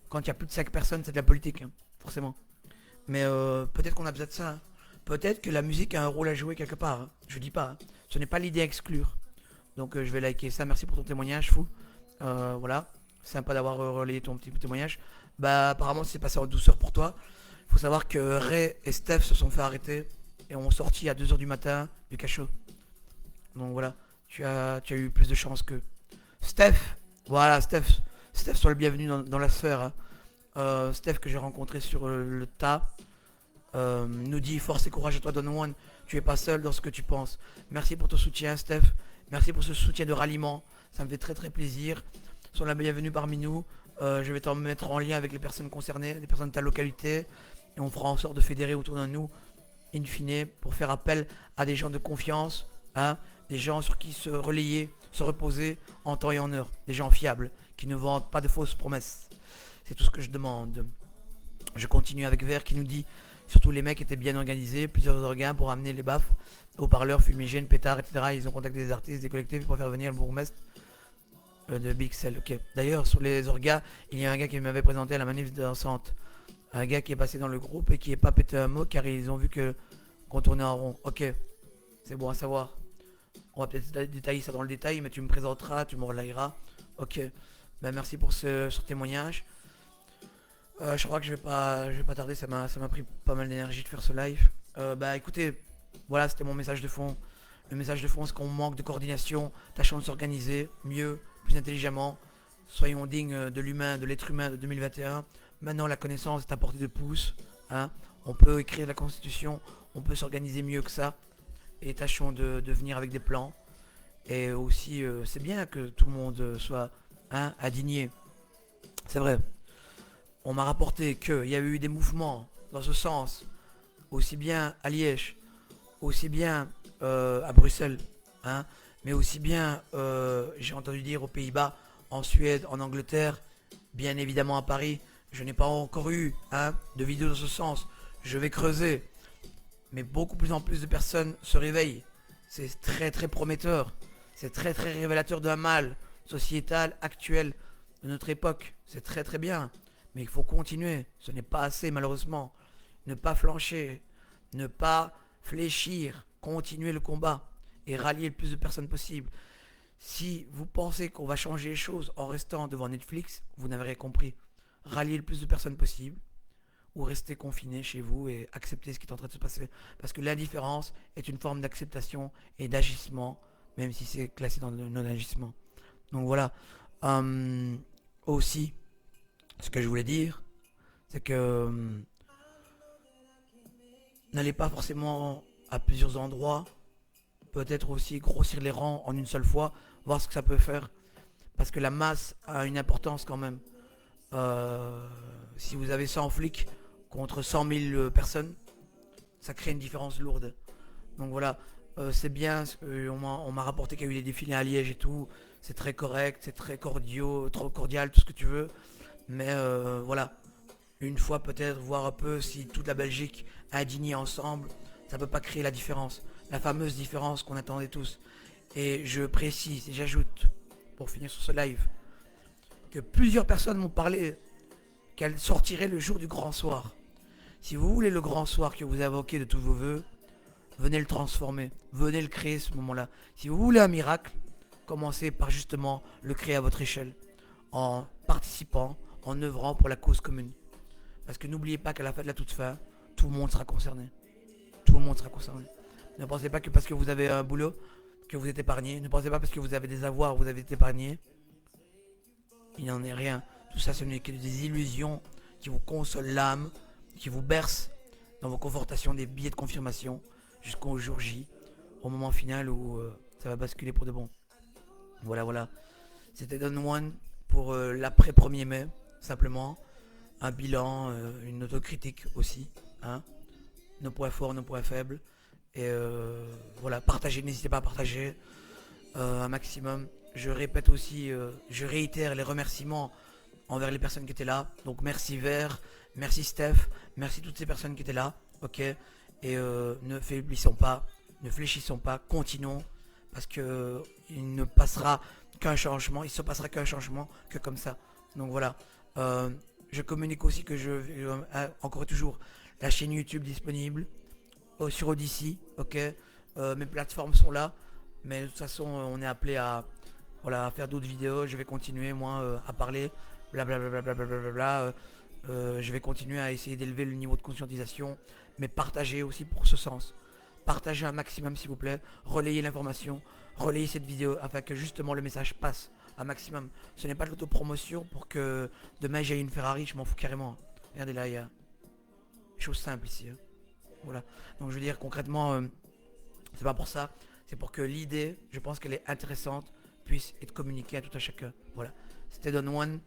quand il y a plus de 5 personnes, c'est de la politique, hein, forcément. Mais peut-être qu'on a besoin de ça, hein. Peut-être que la musique a un rôle à jouer quelque part, hein. Je dis pas, hein. Ce n'est pas l'idée à exclure. Donc je vais liker ça, merci pour ton témoignage, fou. Voilà, sympa d'avoir relayé ton petit témoignage. Bah apparemment c'est passé en douceur pour toi. Il faut savoir que Ray et Steph se sont fait arrêter et ont sorti à 2 heures du matin du cachot. Donc voilà, tu as eu plus de chance que Steph. Voilà, Steph, sois le bienvenu dans la sphère, hein. Steph que j'ai rencontré sur le tas nous dit force et courage à toi Don One. Tu es pas seul dans ce que tu penses. Merci pour ton soutien Steph. Merci pour ce soutien de ralliement. Ça me fait très très plaisir. Sois la bienvenue parmi nous. Je vais t'en mettre en lien avec les personnes concernées, les personnes de ta localité. Et on fera en sorte de fédérer autour de nous, in fine, pour faire appel à des gens de confiance, hein, des gens sur qui se relayer, se reposer en temps et en heure. Des gens fiables, qui ne vendent pas de fausses promesses. C'est tout ce que je demande. Je continue avec Vert qui nous dit surtout les mecs étaient bien organisés, plusieurs organes pour amener les baffes, haut-parleurs, fumigènes, pétards, etc. Ils ont contacté des artistes, des collectifs pour faire venir le bourgmestre de Bixel. Ok. D'ailleurs, sur les orgas, il y a un gars qui m'avait présenté à la manif dansante. Un gars qui est passé dans le groupe et qui n'est pas pété un mot car ils ont vu qu'on tournait en rond. Ok, c'est bon à savoir. On va peut-être détailler ça dans le détail, mais tu me présenteras, tu me relayeras. Ok, ben merci pour ce témoignage. Je crois que je vais pas tarder, ça m'a pris pas mal d'énergie de faire ce live. Bah écoutez, voilà, c'était mon message de fond. Le message de fond, c'est qu'on manque de coordination, tâchons de s'organiser mieux, plus intelligemment. Soyons dignes de l'humain, de l'être humain de 2021. Maintenant, la connaissance est à portée de pouce, hein. On peut écrire la constitution, on peut s'organiser mieux que ça. Et tâchons de venir avec des plans. Et aussi, c'est bien que tout le monde soit, hein, indigné. C'est vrai. On m'a rapporté qu'il y a eu des mouvements dans ce sens, aussi bien à Liège, aussi bien à Bruxelles, hein, mais aussi bien, j'ai entendu dire, aux Pays-Bas, en Suède, en Angleterre, bien évidemment à Paris. Je n'ai pas encore eu, hein, de vidéo dans ce sens. Je vais creuser. Mais beaucoup plus en plus de personnes se réveillent. C'est très très prometteur. C'est très très révélateur d'un mal sociétal actuel de notre époque. C'est très très bien. Mais il faut continuer. Ce n'est pas assez malheureusement. Ne pas flancher. Ne pas fléchir. Continuer le combat. Et rallier le plus de personnes possible. Si vous pensez qu'on va changer les choses en restant devant Netflix, vous n'avez rien compris. Rallier le plus de personnes possible. ou rester confiné chez vous et accepter ce qui est en train de se passer. Parce que l'indifférence est une forme d'acceptation et d'agissement, même si c'est classé dans le non-agissement. Donc voilà. Hum, Aussi, ce que je voulais dire, c'est que n'allez pas forcément à plusieurs endroits. Peut-être aussi grossir les rangs en une seule fois, voir ce que ça peut faire. Parce que la masse a une importance quand même. Si vous avez 100 flics contre 100 000 personnes, ça crée une différence lourde. Donc voilà, c'est bien, on m'a rapporté qu'il y a eu des défilés à Liège et tout. C'est très correct, c'est très trop cordial, tout ce que tu veux. Mais voilà, une fois peut-être, voir un peu si toute la Belgique indignée ensemble, ça peut pas créer la différence. La fameuse différence qu'on attendait tous. Et je précise et j'ajoute, pour finir sur ce live, que plusieurs personnes m'ont parlé qu'elle sortirait le jour du grand soir. Si vous voulez le grand soir que vous invoquez de tous vos voeux, venez le transformer, venez le créer ce moment-là. Si vous voulez un miracle, commencez par justement le créer à votre échelle, en participant, en œuvrant pour la cause commune. Parce que n'oubliez pas qu'à la fin de la toute fin, tout le monde sera concerné. Tout le monde sera concerné. Ne pensez pas que parce que vous avez un boulot, que vous êtes épargné. Ne pensez pas parce que vous avez des avoirs, vous avez été épargné. Il n'en est rien. Tout ça, ce n'est que des illusions qui vous consolent l'âme, qui vous bercent dans vos confortations des billets de confirmation jusqu'au jour J, au moment final où ça va basculer pour de bon. Voilà, voilà. C'était Don One pour l'après 1er mai, simplement. Un bilan, une autocritique aussi. Hein, nos points forts, nos points faibles. Et voilà, partagez, n'hésitez pas à partager un maximum. Je répète aussi, je réitère les remerciements envers les personnes qui étaient là. Donc merci Vert, merci Steph, merci toutes ces personnes qui étaient là. Ok. Et ne faiblissons pas, ne fléchissons pas, continuons. Parce que il ne passera qu'un changement, il se passera qu'un changement que comme ça. Donc voilà. Je communique aussi que encore toujours la chaîne YouTube disponible sur Odyssey, ok. Mes plateformes sont là, mais de toute façon, on est appelé à, voilà, à faire d'autres vidéos. Je vais continuer, moi, à parler, blablabla. Je vais continuer à essayer d'élever le niveau de conscientisation, mais partager aussi pour ce sens. Partagez un maximum, s'il vous plaît. Relayez l'information, relayez cette vidéo afin que justement le message passe un maximum. Ce n'est pas de l'autopromotion pour que demain j'aille une Ferrari, je m'en fous carrément. Regardez là, il y a chose simple ici. Hein. Voilà. Donc je veux dire concrètement, c'est pas pour ça. C'est pour que l'idée, je pense qu'elle est intéressante, puisse être communiquée à tout un chacun. Voilà. C'était Don One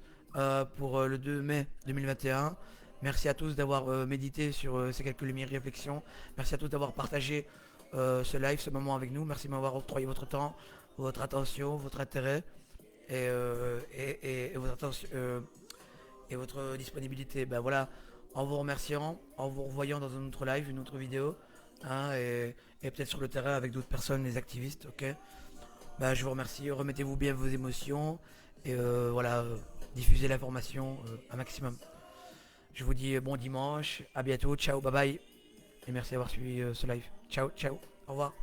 pour le 2 mai 2021. Merci à tous d'avoir médité sur ces quelques lumières réflexions. Merci à tous d'avoir partagé ce live, ce moment avec nous. Merci de m'avoir octroyé votre temps, votre attention, votre intérêt et votre attention et votre disponibilité. Ben voilà, en vous remerciant, en vous revoyant dans un autre live, une autre vidéo, hein, et peut-être sur le terrain avec d'autres personnes, les activistes, ok. Ben, je vous remercie, remettez-vous bien vos émotions et voilà, diffusez l'information un maximum. Je vous dis bon dimanche, à bientôt, ciao, bye bye, et merci d'avoir suivi ce live. Ciao, ciao, au revoir.